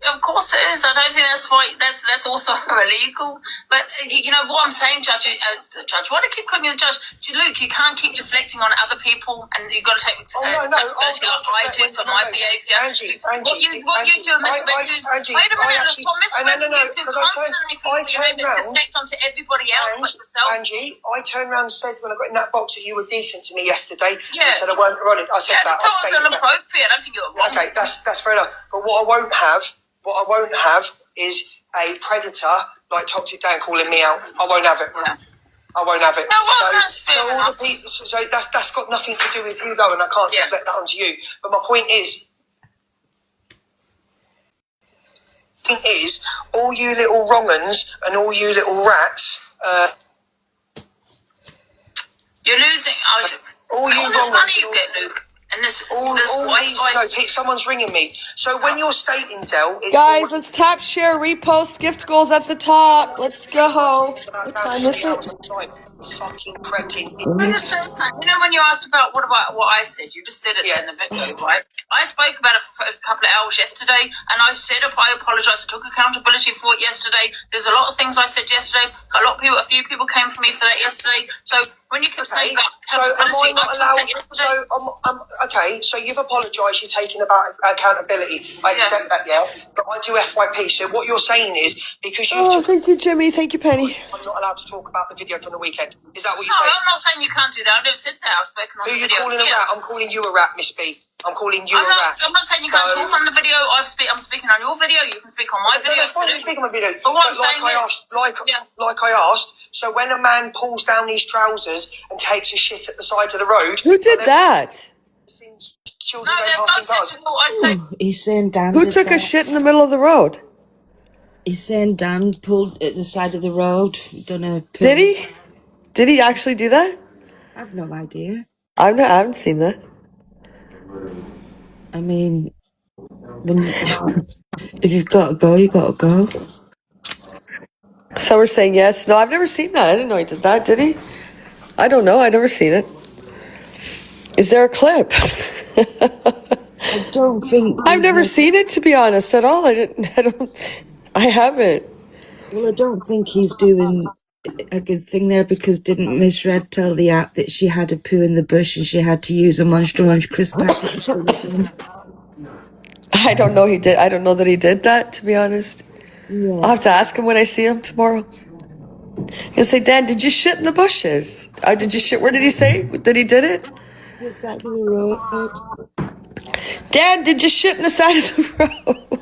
Of course it is. I don't think that's right. That's also illegal. But you know what I'm saying, Judge. Why do I keep calling you the judge? Luke, you can't keep deflecting on other people, and you've got to take responsibility like I do for my behaviour. Angie, what you do, Miss Angie, wait a minute, Miss you do constantly for your behaviour deflect onto everybody else but yourself. Angie, I turned around and said when I got in that box that you were decent to me yesterday. Yeah. You said I weren't running. I said that. I thought it was inappropriate. I don't think you were wrong. Okay, that's fair enough. But what I won't have is a predator like Toxic Dan calling me out. I won't have it. Yeah. I won't have it. No, well, that's fair enough. So that's got nothing to do with you though, and I can't deflect that onto you. But my point is, all you little wrong-uns and all you little rats. You're losing. All you this money you get, Luke. And someone's ringing me. So when you're stating, Del, it's guys, let's tap, share, repost, gift goals at the top. Let's go. What time is it? Fucking cretin. You know when you asked about what I said, you just said it in the video, right? I spoke about it for a couple of hours yesterday, and I said I apologise. I took accountability for it yesterday. There's a lot of things I said yesterday. A few people came for me for that yesterday. So when you keep saying about accountability, so you've apologised. You're taking about accountability. I accept that, but I do FYP. So what you're saying is because you. Thank you, Jimmy. Thank you, Penny. I'm not allowed to talk about the video from the weekend. Is that what you're saying? No, I'm not saying you can't do that. I've never said that. I've spoken on the video. Who are you calling a rat? I'm calling you a rat, Miss B. I'm calling you a rat. I'm not saying you can't talk on the video. I'm speaking on your video. You can speak on my video. That's fine. You speak on my video. But what I'm saying like I asked. So when a man pulls down his trousers and takes a shit at the side of the road, who did that? No, that's not acceptable. I say. He's saying Dan. Who took a shit in the middle of the road? He's saying Dan pulled at the side of the road. Did he? Did he actually do that? I have no idea. I haven't seen that. I mean, if you've got to go, you got to go. Some are saying yes. No, I've never seen that. I didn't know he did that. Did he? I don't know. I've never seen it. Is there a clip? I don't think. I've never seen it, to be honest, at all. I haven't. Well, I don't think he's doing a good thing there, because didn't Miss Red tell the app that she had a poo in the bush and she had to use a Monster Munch crisp packet? I don't know he did. I don't know that he did that, to be honest. Yeah. I'll have to ask him when I see him tomorrow. He'll say, Dan, did you shit in the bushes? Did you shit? Where did he say that he did it? The side of the road. Dan, did you shit in the side of the road?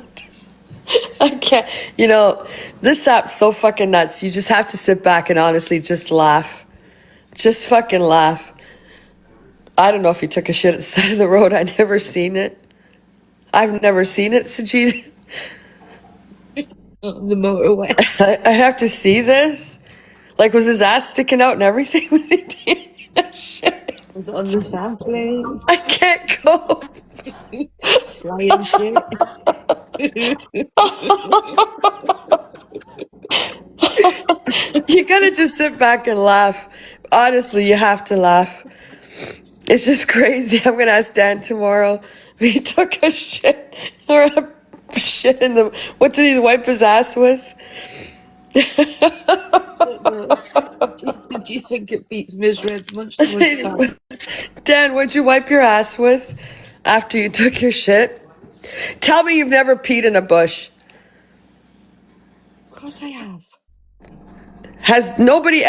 I can't. You know, this app's so fucking nuts. You just have to sit back and honestly just laugh. Just fucking laugh. I don't know if he took a shit at the side of the road. I've never seen it. I've never seen it, Sajid. On the motorway. I have to see this. Like, was his ass sticking out and everything? Was he doing that shit? Was it on the fast lane? I can't go. Flying shit. You gotta just sit back and laugh. Honestly, you have to laugh. It's just crazy. I'm gonna ask Dan tomorrow if he took a shit or a shit in the. What did he wipe his ass with? do you think it beats Ms. Red's much too much time? Dan, what'd you wipe your ass with after you took your shit? Tell me you've never peed in a bush. Of course I have. Has nobody